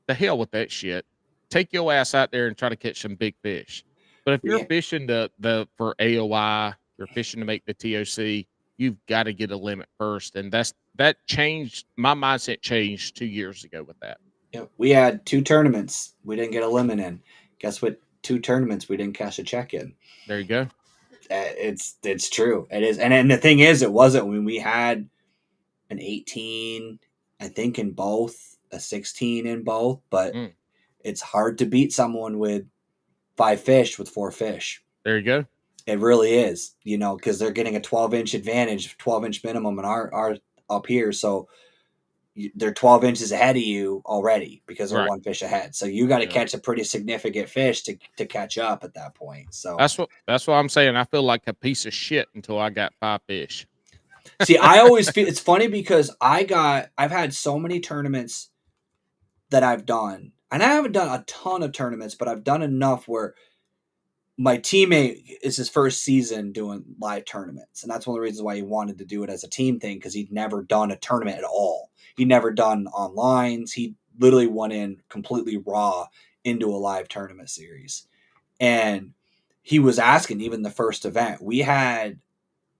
the hell with that shit. Take your ass out there and try to catch some big fish. But if you're We fishing the for AOI, you're fishing to make the TOC, you've got to get a limit first. And that changed my mindset changed 2 years ago with that. Yep. We had two tournaments. We didn't get a limit in. Guess what? Two tournaments we didn't cash a check in. There you go. It's true. It is. And the thing is, it wasn't when we had an 18, I think, in both, a 16 in both, but Mm, it's hard to beat someone with five fish with four fish. there you go. It really is, because they're getting a 12-inch advantage, 12-inch minimum in our up here. So they're 12 inches ahead of you already because they're Right. one fish ahead. So you got to Yeah. catch a pretty significant fish to catch up at that point. So That's what I'm saying. I feel like a piece of shit until I got five fish. see, I always feel it's funny because I've had so many tournaments that I've done, and I haven't done a ton of tournaments, but I've done enough where my teammate is his first season doing live tournaments, and that's one of the reasons why he wanted to do it as a team thing, because he'd never done a tournament at all. He'd never done online. He literally went in completely raw into a live tournament series, and he was asking, even the first event we had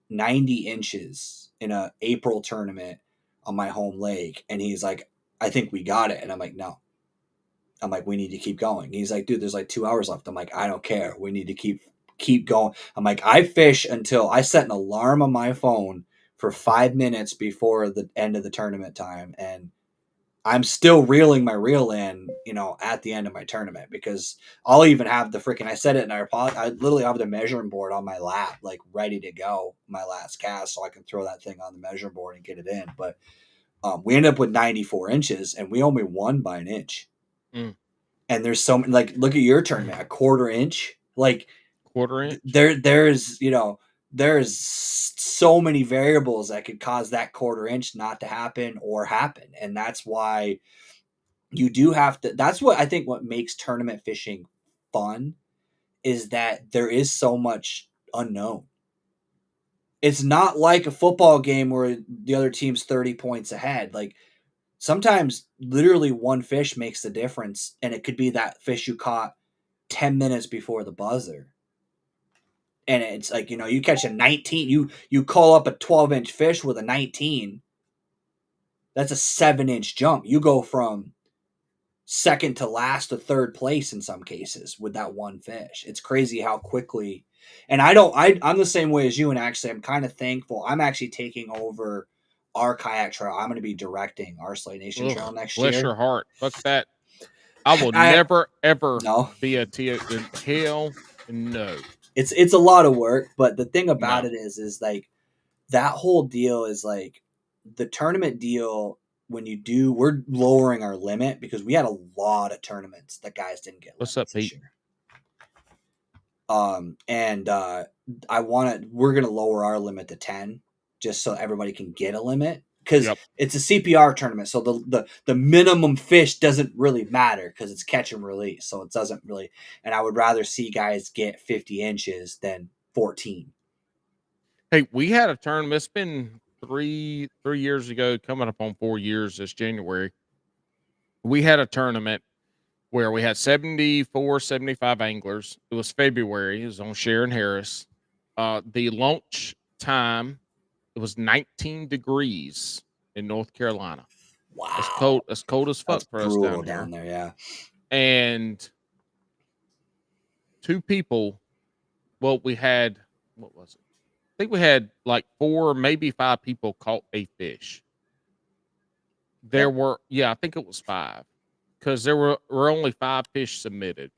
90 inches in a April tournament on my home lake, and he's like, I think we got it. And I'm like, no. I'm like, we need to keep going. He's like, dude, there's like 2 hours left. I'm like, I don't care. We need to keep going. I'm like, I fish until I set an alarm on my phone for 5 minutes before the end of the tournament time, and I'm still reeling my reel in, at the end of my tournament, because I'll even have the freaking, I said it in our pod, I literally have the measuring board on my lap, like ready to go, my last cast, so I can throw that thing on the measuring board and get it in. But we ended up with 94 inches, and we only won by an inch. Mm, And there's so many, like, look at your tournament, a quarter inch. Like, quarter inch. there's so many variables that could cause that quarter inch not to happen or happen. And that's why you do have to, that's what I think what makes tournament fishing fun, is that there is so much unknown. it's not like a football game where the other team's 30 points ahead. Like sometimes literally one fish makes the difference, and it could be that fish you caught 10 minutes before the buzzer. And it's like, you catch a 19, you call up a 12-inch fish with a 19. That's a 7-inch jump. You go from second to last to third place in some cases with that one fish. It's crazy how quickly. And I'm the same way as you. And actually, I'm kind of thankful. I'm actually taking over our kayak trail. I'm going to be directing our Slay Nation trail Ugh, next bless year. your heart. Fuck that. I will I never ever no, be a T. Hell no. it's a lot of work, but the thing about No. it is like that whole deal is like the tournament deal. We're lowering our limit because we had a lot of tournaments that guys didn't get What's up, limits this Pete? year. And we're gonna lower our limit to 10 just so everybody can get a limit because Yep. it's a CPR tournament. So the minimum fish doesn't really matter because it's catch and release. So it doesn't really. And I would rather see guys get 50 inches than 14. Hey, we had a tournament. It's been three years ago, coming up on 4 years this January. We had a tournament where we had 74, 75 anglers. It was February. It was on Sharon Harris. The launch time, it was 19 degrees in North Carolina. Wow, As cold as fuck that's for us brutal down down here. there. Yeah. And two people, well, we had, what was it? I think we had like 4, maybe 5 people caught a fish. There Yep. were, yeah, I think it was 5 because there were only 5 fish submitted.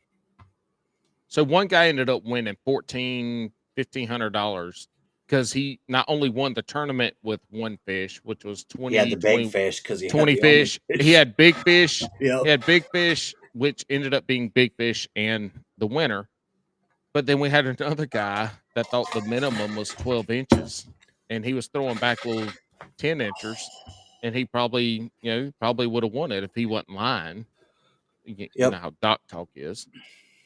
So one guy ended up winning $1,500 because he not only won the tournament with one fish, which was He had 20 the big 20 fish because he had 20 the only fish. He fish. had big fish. Yep. He had big fish, which ended up being big fish and the winner. But then we had another guy that thought the minimum was 12 inches, and he was throwing back little 10 inchers, and he probably would have won it if he wasn't lying. You know Yep. how doc talk is.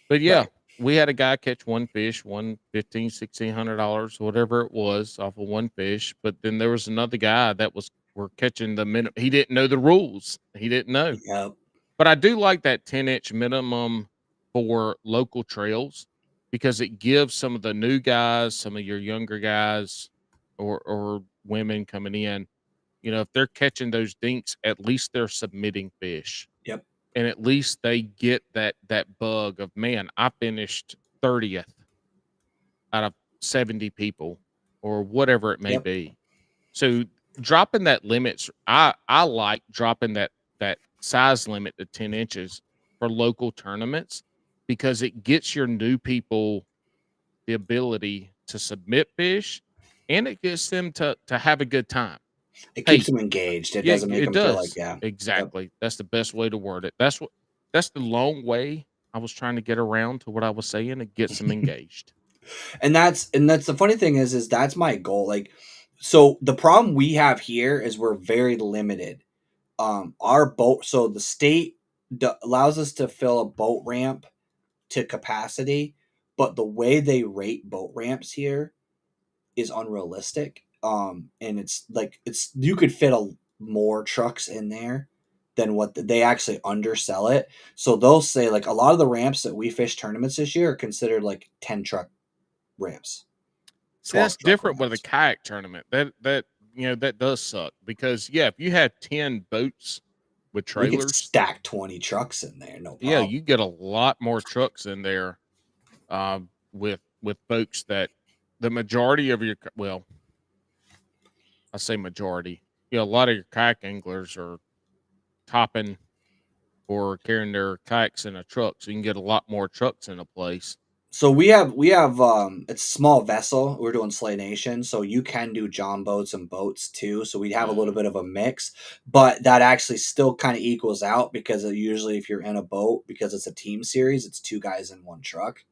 But yeah, Right. we had a guy catch one fish, won $1,500, $1,600, whatever it was, off of one fish. But then there was another guy that were catching the minimum. He didn't know the rules. He didn't know. Yep. But I do like that 10-inch minimum for local trails because it gives some of the new guys, some of your younger guys, or women coming in, if they're catching those dinks, at least they're submitting fish, Yep. and at least they get that bug of, man, I finished 30th out of 70 people, or whatever it may Yep. be. So dropping that limits, I like dropping that size limit to 10 inches for local tournaments because it gets your new people the ability to submit fish, and it gets them to have a good time. It keeps Hey, them engaged. It yeah, doesn't make it them feel like, does. yeah. Yep. Exactly. That's the best way to word it. That's the long way I was trying to get around to what I was saying. It gets them engaged. And that's the funny thing is that's my goal. Like, so the problem we have here is we're very limited. Our boat, so the state allows us to fill a boat ramp to capacity, but the way they rate boat ramps here is unrealistic. And it's like you could fit more trucks in there than what they actually undersell it. So they'll say like a lot of the ramps that we fish tournaments this year are considered like 10 truck ramps, See, 12 that's truck different with a ramps. kayak tournament. That does suck because yeah, if you had 10 boats with We could trailers, stack 20 trucks in there, no yeah, problem. you get a lot more trucks in there with folks that the majority of your well, I say majority. A lot of your kayak anglers are topping or carrying their kayaks in a truck, so you can get a lot more trucks in a place. So we have it's a small vessel. We're doing Slay Nation, so you can do John boats and boats too. So we'd have a little bit of a mix, but that actually still kind of equals out because usually if you're in a boat, because it's a team series, it's 2 guys in one truck.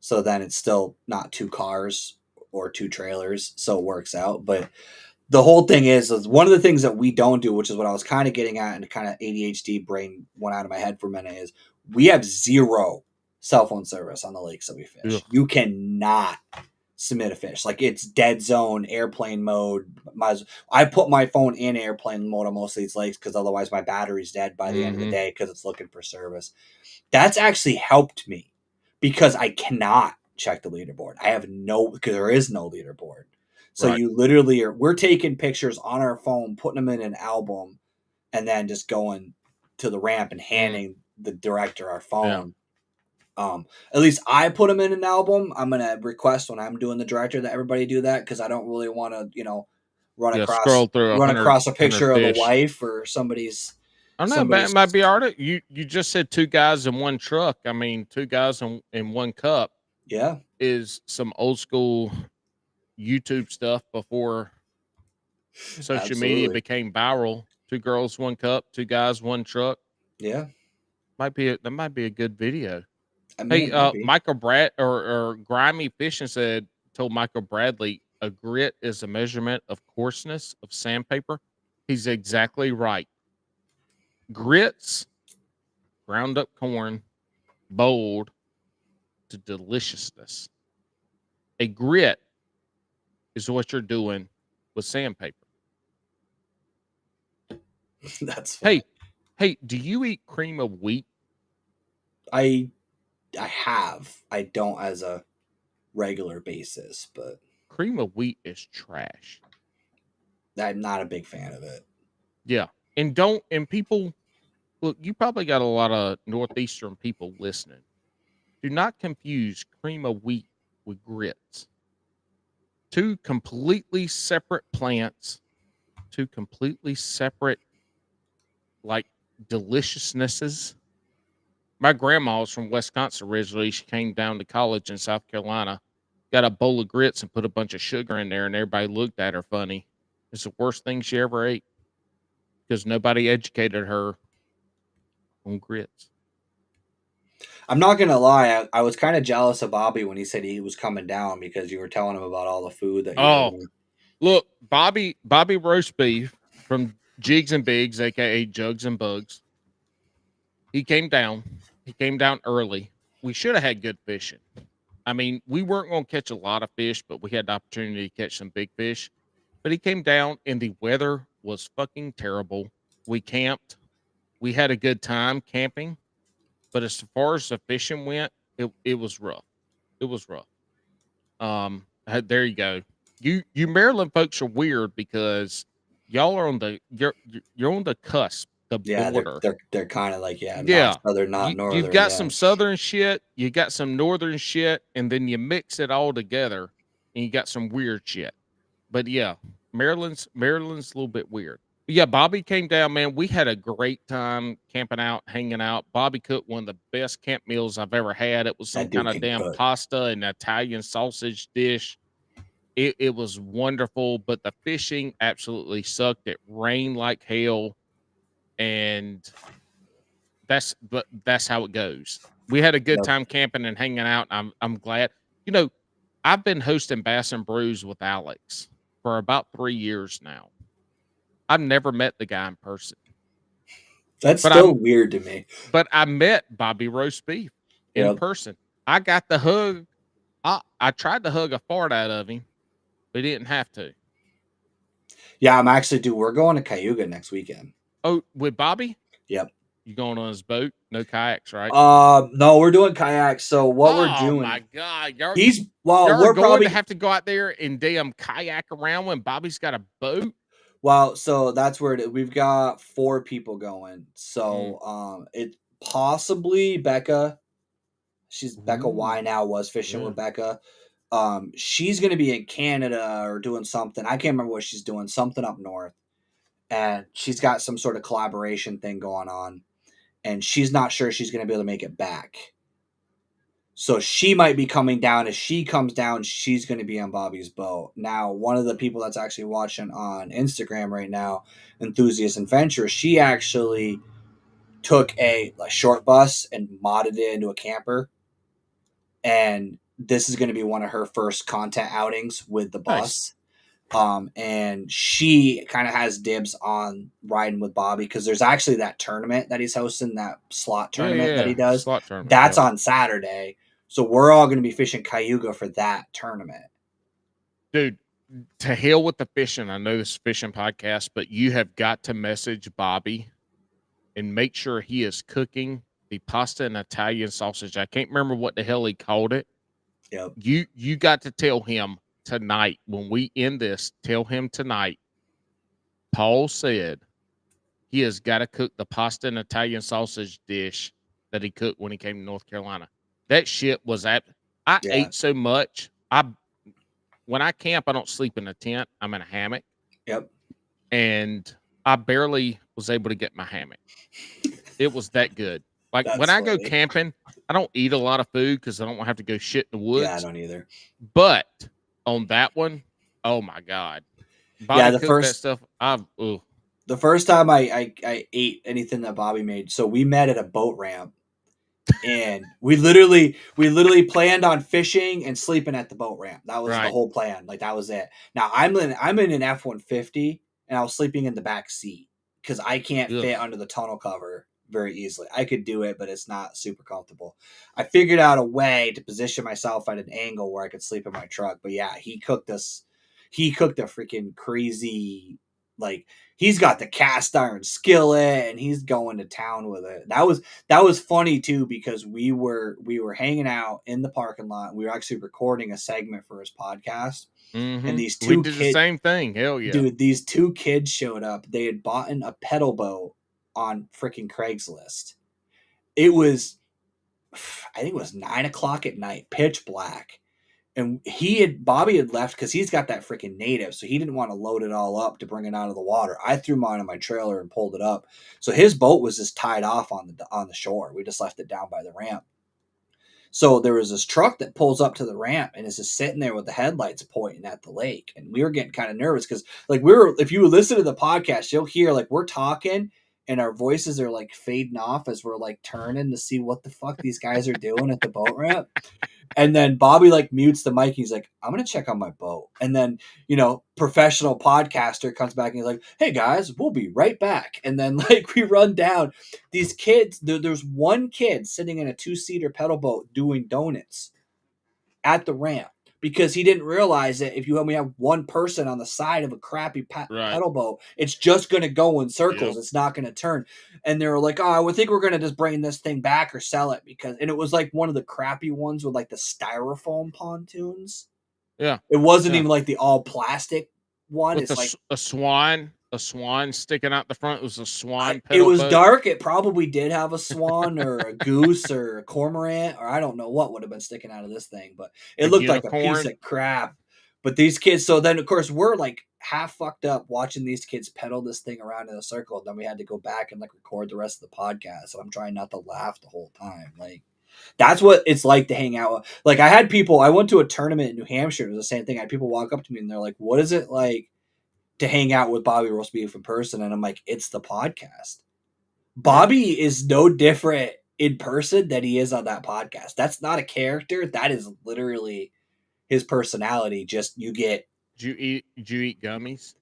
So then it's still not 2 cars or 2 trailers, so it works out. But the whole thing is one of the things that we don't do, which is what I was kind of getting at, and kind of ADHD brain went out of my head for a minute, is we have zero cell phone service on the lakes that we fish. Ugh. You cannot submit a fish. Like it's dead zone, airplane mode. I put my phone in airplane mode on most of these lakes because otherwise my battery's dead by the end of the Mm-hmm. day because it's looking for service. That's actually helped me because I cannot check the leaderboard. I have no, because there is no leaderboard. So Right. you literally we're taking pictures on our phone, putting them in an album, and then just going to the ramp and Mm. handing the director our Yeah. phone. At least I put them in an album. I'm gonna request when I'm doing the director that everybody do that because I don't really want to, run Yeah. across Scroll through run across a 100 picture of a fish. wife or somebody's I don't know, man. It somebody's. might be art. You just said two guys in one truck. I mean, two guys in one cup Yeah, is some old school YouTube stuff before social media absolutely. became viral. Two girls, one cup. Two guys, one truck. Yeah, That might be a good video. I mean Hey, it might be. Michael Brad or Grimy Fishing told Michael Bradley a grit is a measurement of coarseness of sandpaper. He's exactly right. Grits, ground up corn, bold to deliciousness. A grit is what you're doing with sandpaper. That's funny. Hey, hey, do you eat cream of wheat? I I have. I don't as a regular basis, but Cream of wheat is trash. I'm not a big fan of it. Yeah. And people, look, you probably got a lot of Northeastern people listening. Do not confuse cream of wheat with grits. Two completely separate plants, two completely separate, like, deliciousnesses. My grandma was from Wisconsin originally. She came down to college in South Carolina, got a bowl of grits and put a bunch of sugar in there, and everybody looked at her funny. It's the worst thing she ever ate because nobody educated her on grits. I'm not gonna lie. I was kind of jealous of Bobby when he said he was coming down because you were telling him about all the food that you were Oh, eating. look, Bobby roast beef from Jigs and Bigs, aka Jugs and Bugs. He came down. He came down early. We should have had good fishing. I mean, we weren't going to catch a lot of fish, but we had the opportunity to catch some big fish. But he came down and the weather was fucking terrible. We camped. We had a good time camping, but as far as the fishing went, it was rough. It was rough. There you go. You Maryland folks are weird because y'all are on the you're on the cusp, the Yeah, they're border. they're they're kind of like, yeah, not Yeah. southern, not You've northern. got Yeah, some southern shit, you got some northern shit, and then you mix it all together and you got some weird shit. But yeah, Maryland's a little bit weird. But yeah, Bobby came down, man. We had a great time camping out, hanging out. Bobby cooked one of the best camp meals I've ever had. It was some that kind dude of can damn cook. pasta and Italian sausage dish. It was wonderful, but the fishing absolutely sucked. It rained like hell, and that's how it goes. We had a good Yep. time camping and hanging out. I'm glad. You know, I've been hosting Bass and Brews with Alex for about 3 years now. I've never met the guy in person, That's but still weird to me. I met Bobby Roast Beef in Yep. person. I got the hug. I tried to hug a fart out of him, but he didn't have to. Yeah, I'm actually, dude. We're going to Cayuga next weekend. Oh, with Bobby? Yep. You going on his boat? No kayaks, right? No, we're doing kayaks. So what we're Oh my doing, god, we're y'all going to probably, have to go out there and damn kayak around when Bobby's got a boat. so that's where we've got 4 people going. Mm. So it possibly Becca. She's Becca Ooh, Y now, was fishing yeah. with Becca. She's gonna be in Canada or doing something. I can't remember what she's doing, something up north. And she's got some sort of collaboration thing going on. And she's not sure she's gonna be able to make it back. So she might be coming down. As she comes down, she's going to be on Bobby's boat. Now, one of the people that's actually watching on Instagram right now, Enthusiast Adventure, she actually took a short bus and modded it into a camper. And this is going to be one of her first content outings with the Nice. bus. And she kind of has dibs on riding with Bobby because there's actually that tournament that he's hosting, that slot Yeah, tournament that yeah. he does. Slot tournament. That's Yep. on Saturday. So we're all going to be fishing Cayuga for that tournament. Dude, to hell with the fishing. I know this is fishing podcast, but you have got to message Bobby and make sure he is cooking the pasta and Italian sausage. I can't remember what the hell he called it. Yep. You got to tell him tonight when we end this. Tell him tonight. Paul said he has got to cook the pasta and Italian sausage dish that he cooked when he came to North Carolina. That shit was at. I Yeah. ate so much. When I camp, I don't sleep in a tent. I'm in a hammock, Yep. and I barely was able to get my hammock. It was that good. Like when That's I go funny. camping, I don't eat a lot of food because I don't have to go shit in the Yeah, I woods. don't either. But on that one, oh my god, Yeah, Bobby cooked that stuff. The first time I ate anything that Bobby made, so we met at a boat ramp, and we literally planned on fishing and sleeping at the boat ramp. That was the Right. whole plan. Like that was it. Now I'm in an F-150, and I was sleeping in the back seat because I can't Ugh. fit under the tonneau cover very easily. I could do it, but it's not super comfortable. I figured out a way to position myself at an angle where I could sleep in my truck. But yeah, he cooked a freaking crazy, like, he's got the cast iron skillet and he's going to town with it. That was funny too, because we were hanging out in the parking lot. We were actually recording a segment for his podcast. And these We two did the kids, same thing. Hell yeah. dude, these two kids showed up. They had bought a pedal boat on freaking Craigslist. It was, I think it was 9 o'clock at night, pitch black. And Bobby had left because he's got that freaking native, so he didn't want to load it all up to bring it out of the water. I threw mine in my trailer and pulled it up. So his boat was just tied off on the shore. We just left it down by the ramp. So there was this truck that pulls up to the ramp and is just sitting there with the headlights pointing at the lake. And we were getting kind of nervous because, like, if you listen to the podcast, you'll hear, like, we're talking and our voices are like fading off as we're like turning to see what the fuck these guys are doing at the boat ramp. And then Bobby like mutes the mic. He's like, I'm going to check on my boat. And then, professional podcaster comes back and he's like, hey guys, we'll be right back. And then like we run down these kids. There's one kid sitting in a 2-seater pedal boat doing donuts at the ramp because he didn't realize that if you only have one person on the side of a crappy Right. pedal boat, it's just going to go in circles. Yep. It's not going to turn. And they were like, oh, I would think we're going to just bring this thing back or sell it and it was like one of the crappy ones with like the styrofoam pontoons. Yeah. It wasn't even like the all plastic one. With It's like a swan sticking out the front. It was a swan it pedal was boat. dark. It probably did have a swan or a goose or a cormorant, or I don't know what would have been sticking out of this thing, but it looked like a piece of crap. But these kids, so then of course we're like half fucked up watching these kids pedal this thing around in a circle. Then we had to go back and like record the rest of the podcast. So I'm trying not to laugh the whole time. Like that's what it's like to hang out. Like I went to a tournament in New Hampshire. It was the same thing. I had people walk up to me and they're like, what is it like to hang out with Bobby Roast Beef in person? And I'm like, it's the podcast. Bobby is no different in person than he is on that podcast. That's not a character. That is literally his personality. Just Did you eat gummies?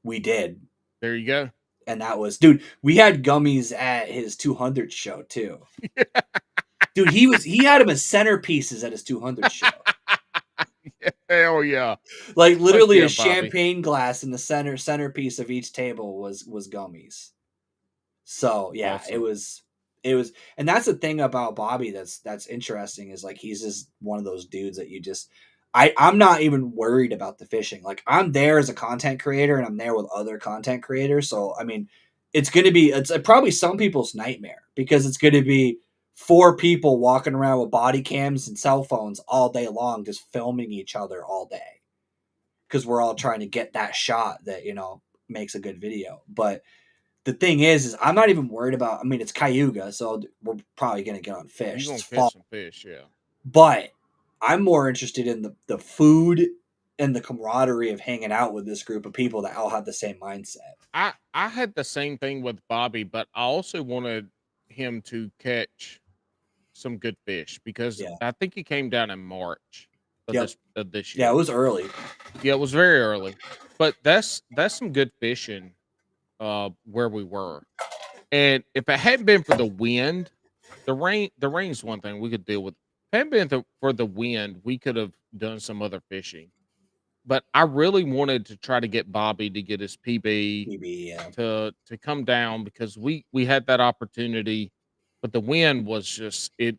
We did. There you go. And that was, dude, we had gummies at his 200 show too. Dude, he had him as centerpieces at his 200 show. Hell yeah. Like literally a Bobby. champagne glass in the centerpiece of each table was gummies. So yeah, awesome. it was, and that's the thing about Bobby that's interesting is like he's just one of those dudes that you just I'm not even worried about the fishing. Like I'm there as a content creator and I'm there with other content creators. So I mean, it's probably some people's nightmare because it's going to be 4 people walking around with body cams and cell phones all day long, just filming each other all day. Because we're all trying to get that shot that, makes a good video. But the thing is I'm not even worried about, I mean, it's Cayuga, so we're probably going to get on fish. You're going to catch some fish, yeah. But I'm more interested in the food and the camaraderie of hanging out with this group of people that all have the same mindset. I had the same thing with Bobby, but I also wanted him to catch some good fish because I think he came down in March of this year. Yeah, it was early. Yeah, it was very early. But that's some good fishing where we were. And if it hadn't been for the wind, the rain's one thing we could deal with. If it hadn't been for the wind, we could have done some other fishing. but I really wanted to try to get Bobby to get his PB Maybe, yeah, to come down because we had that opportunity, but the wind was just it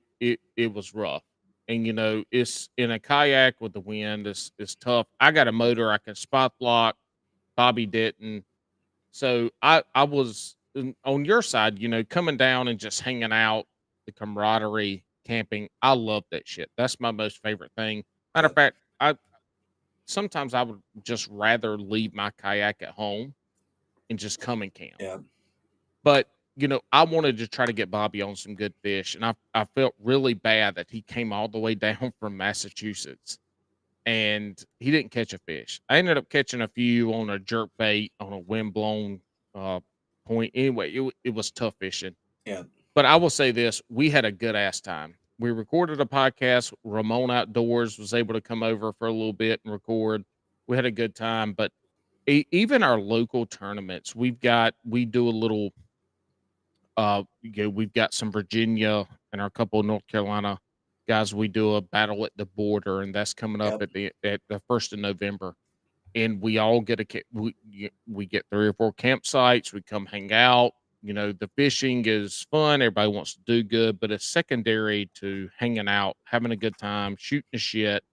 was rough. And it's in a kayak with the wind is tough. I got a motor I can spot block. Bobby didn't. So I was on your side, coming down and just hanging out, the camaraderie, camping. I love that shit. That's my most favorite thing. Matter of yep, fact, I sometimes I would just rather leave my kayak at home and just come and camp. yep, But I wanted to try to get Bobby on some good fish, and I felt really bad that he came all the way down from Massachusetts and he didn't catch a fish. I ended up catching a few on a jerk bait on a windblown uh, point. Anyway, it was tough fishing. yep, But I will say this: we had a good ass time. We recorded a podcast. Ramon Outdoors was able to come over for a little bit and record. We had a good time. But even our local tournaments, we do a little. We've got some Virginia and our couple of North Carolina guys. We do a battle at the border, and that's coming up yep, at the 1st of November. And we all get we get 3 or 4 campsites. We come hang out. The fishing is fun. Everybody wants to do good, but it's secondary to hanging out, having a good time, shooting the shit,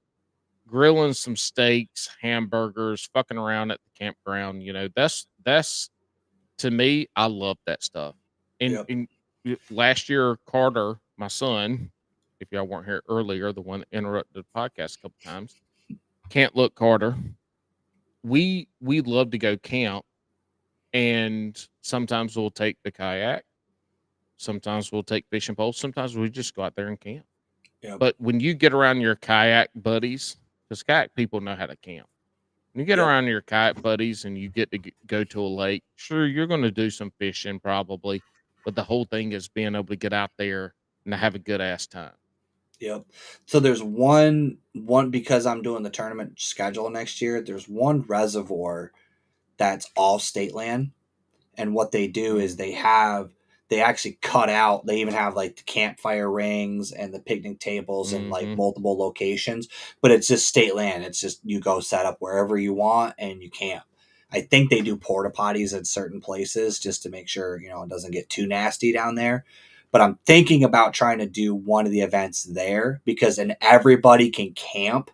grilling some steaks, hamburgers, fucking around at the campground. That's to me, I love that stuff. And yep, last year, Carter, my son, if y'all weren't here earlier, the one that interrupted the podcast a couple times, can't look Carter. We love to go camp, and sometimes we'll take the kayak, sometimes we'll take fishing poles, sometimes we just go out there and camp. yep, But when you get around your kayak buddies, because kayak people know how to camp. When you get yep, around your kayak buddies and you get to go to a lake, sure, you're going to do some fishing probably, but the whole thing is being able to get out there and have a good ass time. yep. So there's one because I'm doing the tournament schedule next year. There's one reservoir that's all state land, and what they do is Mm, they actually cut out, they even have like the campfire rings and the picnic tables in like mm-hmm. multiple locations, but it's just state land. It's just you go set up wherever you want and you camp. I think they do porta potties at certain places just to make sure it doesn't get too nasty down there, but I'm thinking about trying to do one of the events there because then everybody can camp.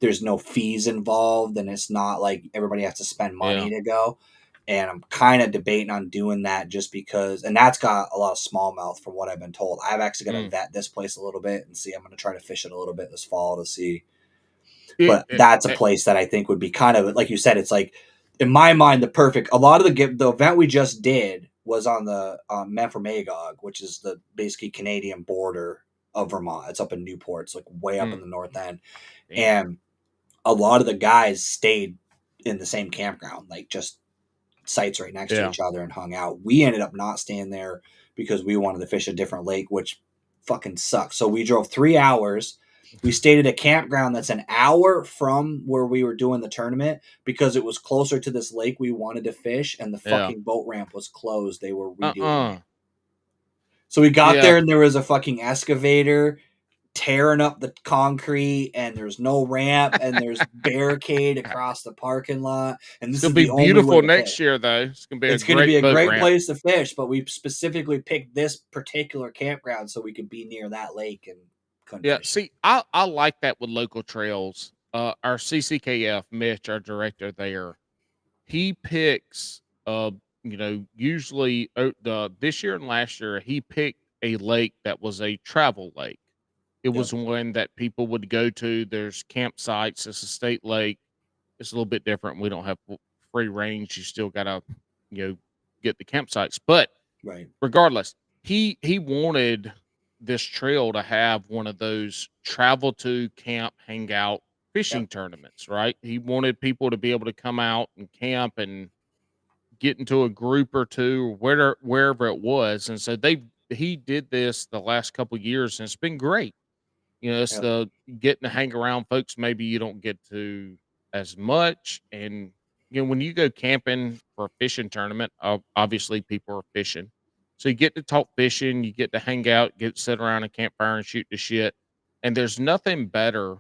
There's no fees involved and it's not like everybody has to spend Yeah. money to go, and I'm kind of debating on doing that just because, and that's got a lot of smallmouth from what I've been told. I've actually got to Mm. vet this place a little bit and see. I'm going to try to fish it a little bit this fall to see, It, but it, that's a it- place that I think would be kind of like you said. It's like in my mind the perfect. A lot of the event we just did was on the Memphremagog, which is the basically Canadian border of Vermont. It's up in Newport. It's like way up in mm, the north end, damn. and a lot of the guys stayed in the same campground, like just sites right next to Yeah. each other and hung out. We ended up not staying there because we wanted to fish a different lake, which fucking sucks. So we drove 3 hours. We stayed at a campground that's an hour from where we were doing the tournament because it was closer to this lake we wanted to fish, and the Yeah. fucking boat ramp was closed. They were redoing Uh-uh. it. So we got Yeah. there and there was a fucking excavator tearing up the concrete, and there's no ramp, and there's barricade across the parking lot, and It's this gonna is be the only way beautiful to fish. next year, though. It's gonna be a It's going to be great a boat great ramp. place to fish, but we specifically picked this particular campground so we could be near that lake and couldn't Yeah. fish it. See, I like that with local trails. Our CCKF Mitch, our director there, he picks usually the this year and last year he picked a lake that was a travel lake. It Yep, was one that people would go to. There's campsites. It's a state lake. It's a little bit different. We don't have free range. You still gotta you know get the campsites. But right. regardless, he wanted this trail to have one of those travel to camp hangout Yep, fishing tournaments, right? He wanted people to be able to come out and camp and get into a group or two or wherever it was. And so he did this the last couple of years and it's been great. It's yep, the getting to hang around folks maybe you don't get to as much. And when you go camping for a fishing tournament, obviously people are fishing. So you get to talk fishing, you get to hang out, get sit around a campfire and shoot the shit. And there's nothing better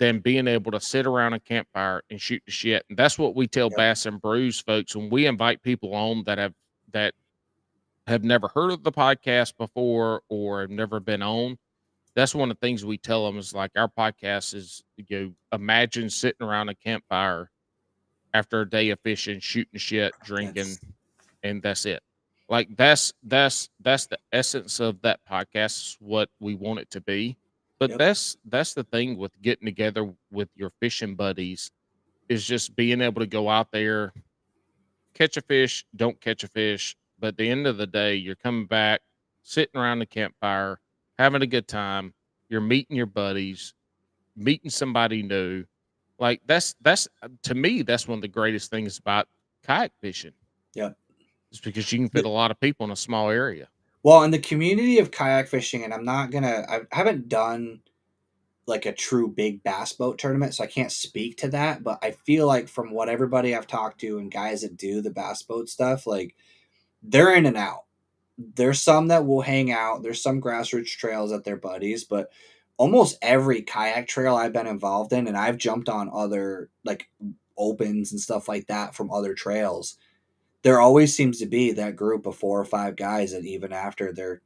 than being able to sit around a campfire and shoot the shit. And that's what we tell Yep. Bass and Brews folks when we invite people on that have never heard of the podcast before or have never been on. That's one of the things we tell them is like our podcast is, imagine sitting around a campfire after a day of fishing, shooting shit, drinking, That's and that's it. Like that's the essence of that podcast, what we want it to be. But yep. that's the thing with getting together with your fishing buddies is just being able to go out there, catch a fish, don't catch a fish. But at the end of the day, you're coming back, sitting around the campfire, having a good time. You're meeting your buddies, meeting somebody new. Like that's to me, that's one of the greatest things about kayak fishing. Yep. It's because you can fit a lot of people in a small area. Well, in the community of kayak fishing, and I haven't done like a true big bass boat tournament, so I can't speak to that. But I feel like from what everybody I've talked to and guys that do the bass boat stuff, like they're in and out. There's some that will hang out. There's some grassroots trails that they're buddies, but almost every kayak trail I've been involved in, and I've jumped on other like opens and stuff like that from other trails. There always seems to be that group of 4 or 5 guys that even after they're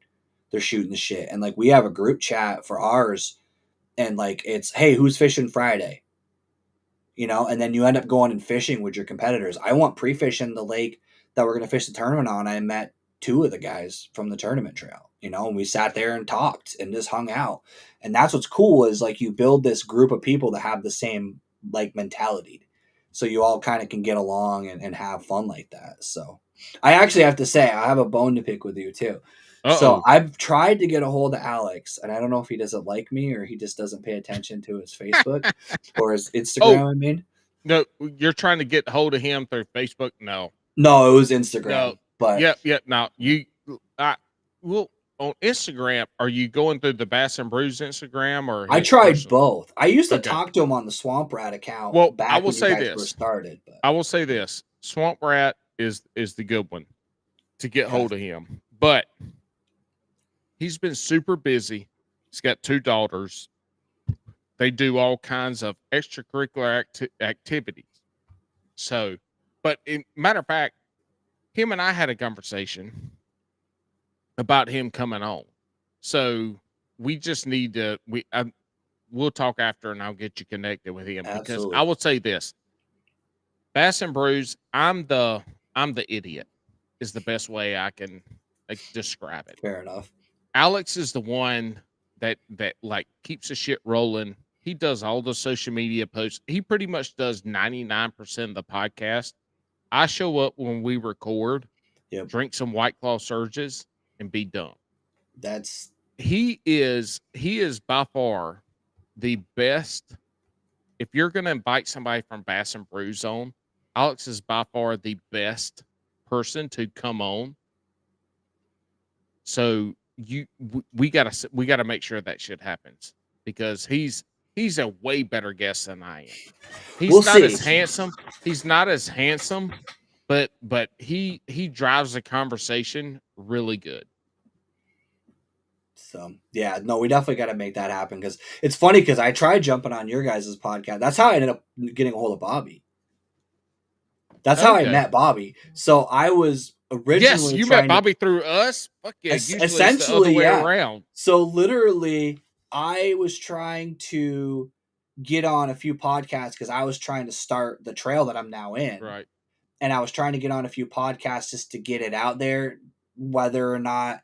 shooting the shit. And like we have a group chat for ours, and like it's, hey, who's fishing Friday? And then you end up going and fishing with your competitors. I went pre-fishing the lake that we're going to fish the tournament on. I met 2 of the guys from the tournament trail, and we sat there and talked and just hung out. And that's what's cool is like you build this group of people that have the same like mentality. So you all kind of can get along and have fun like that. So I actually have to say, I have a bone to pick with you too. So Uh-oh. I've tried to get a hold of Alex, and I don't know if he doesn't like me or he just doesn't pay attention to his Facebook or his Oh, Instagram. I mean, no, you're trying to get hold of him through Facebook? No. no, it was No. Instagram, but Yep, yep. Now I well on Instagram, are you going through the Bass and Brews Instagram or I his tried personal? both. I used to Okay. talk to him on the Swamp Rat account Well, I back will when you say guys first this. started, but I will say this. Swamp Rat is the good one to get okay. hold of him. But he's been super busy. He's got 2 daughters. They do all kinds of extracurricular activities. So, but matter of fact, him and I had a conversation about him coming on. So we just need to we'll talk after, and I'll get you connected with him because I Absolutely. will say this: Bass and Brews. I'm the idiot is the best way I can describe it. Fair enough. Alex is the one that like keeps the shit rolling. He does all the social media posts. He pretty much does 99% of the podcast. I show up when we record, Yep. drink some White Claw surges, and be done. That's He is by far the best. If you're going to invite somebody from Bass and Brews on, Alex is by far the best person to come on. So we gotta make sure that shit happens because he's a way better guest than I am. we'll He's not see. as handsome. He's not as handsome, but he drives the conversation really good. So yeah, no, we definitely got to make that happen because it's funny because I tried jumping on your guys' podcast. That's how I ended up getting a hold of Bobby. That's how I Okay. met Bobby. So I was Yes, originally you met trying to Bobby through us. Fuck yeah. Usually it's the other essentially, way yeah. around. So literally, I was trying to get on a few podcasts because I was trying to start the trail that I'm now in. Right. And I was trying to get on a few podcasts just to get it out there, whether or not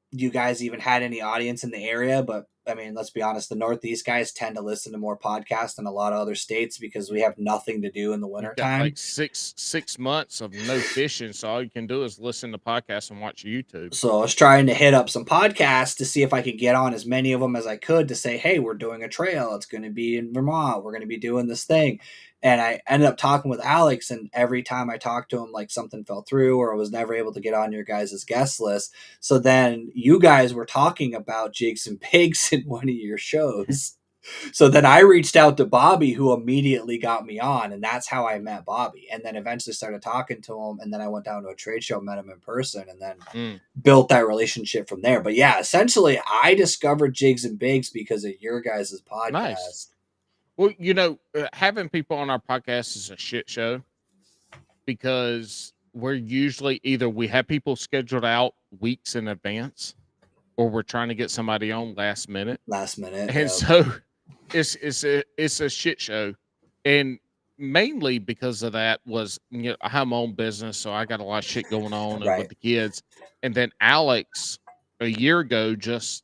you guys even had any audience in the area. But I mean, let's be honest, the Northeast guys tend to listen to more podcasts than a lot of other states because we have nothing to do in the You've got wintertime. like six months of no fishing, so all you can do is listen to podcasts and watch YouTube. So I was trying to hit up some podcasts to see if I could get on as many of them as I could to say, hey, we're doing a trail. It's going to be in Vermont. We're going to be doing this thing. And I ended up talking with Alex, and every time I talked to him, like something fell through or I was never able to get on your guys' guest list. So then you guys were talking about jigs and pigs in one of your shows. So then I reached out to Bobby, who immediately got me on, and that's how I met Bobby. And then eventually started talking to him, and then I went down to a trade show, met him in person, and then built that relationship from there. But yeah, essentially, I discovered Jigs and Bigs because of your guys' podcast. Nice. Well, having people on our podcast is a shit show because we're usually either we have people scheduled out weeks in advance or we're trying to get somebody on last minute. Last minute. And Yeah. so it's a shit show. And mainly because of that was I have my own business, so I got a lot of shit going on and with Right. the kids. And then Alex a year ago just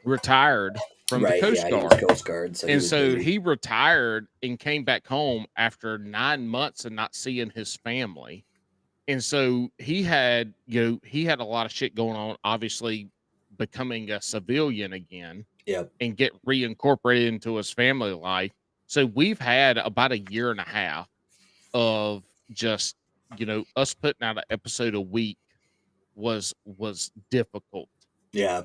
retired from the Right. Coast Yeah. He was Guard. Coast Guard, so he And was so busy. he retired and came back home after 9 months of not seeing his family. And so he had a lot of shit going on, obviously becoming a civilian again Yep. and get reincorporated into his family life. So we've had about a year and a half of just, us putting out an episode a week was difficult. Yeah.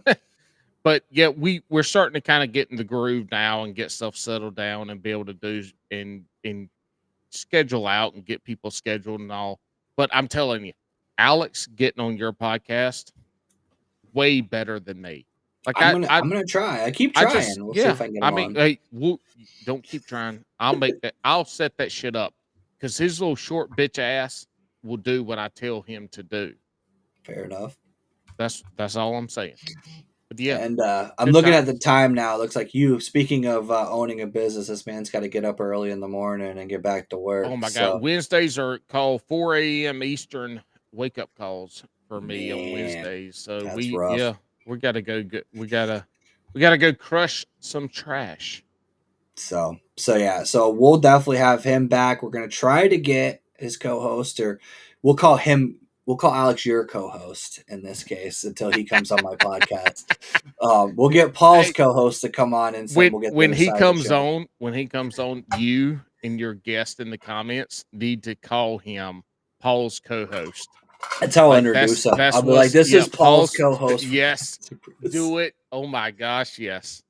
But yeah, we're starting to kind of get in the groove now and get stuff settled down and be able to do and schedule out and get people scheduled and all. But I'm telling you, Alex getting on your podcast way better than me. Like I'm gonna try. I keep I just trying. We'll see yeah. if I can get I him mean, on. hey, don't keep trying. I'll make that. I'll set that shit up because his little short bitch ass will do what I tell him to do. Fair enough. That's all I'm saying. But yeah, And I'm good looking at the times. time now. It looks like you. Speaking of owning a business, this man's got to get up early in the morning and get back to Oh work. my god, So Wednesdays are called 4 a.m. Eastern wake up calls for me on man, Wednesdays. So that's rough. we gotta go get we gotta go crush some trash. So yeah. So we'll definitely have him back. We're gonna try to get his co-host, or we'll call him. We'll call Alex your co-host in this case until he comes on my podcast. We'll get Paul's Hey, co-host to come on, and so we'll get the when other he side of the comes show. on, you and your guest in the comments need to call him Paul's co-host. That's how I'll Like introduce him. that's I'll be like, "This is Paul's Paul's co-host." For yes, do it. Oh my gosh, yes.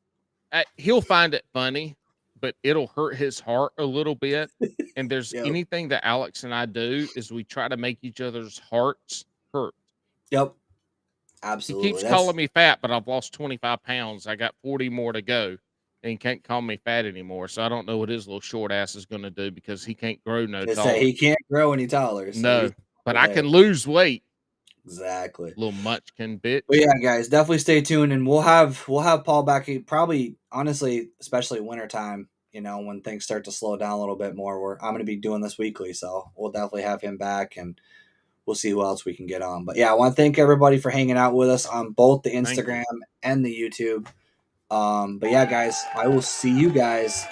He'll find it funny, but it'll hurt his heart a little bit. And there's Yep. anything that Alex and I do is we try to make each other's hearts hurt. Yep. He Absolutely. keeps calling me fat, but I've lost 25 pounds. I got 40 more to go. And he can't call me fat anymore. So I don't know what his little short ass is going to do because he can't grow no They say taller. he can't grow any taller, so he's No, but I there. can lose weight. Exactly. Little munchkin bitch. But yeah, guys, definitely stay tuned, and we'll have Paul back. Probably, honestly, especially wintertime. When things start to slow down a little bit more, I'm going to be doing this weekly, so we'll definitely have him back, and we'll see who else we can get on. But yeah, I want to thank everybody for hanging out with us on both the Thank you. Instagram and the YouTube. But yeah, guys, I will see you guys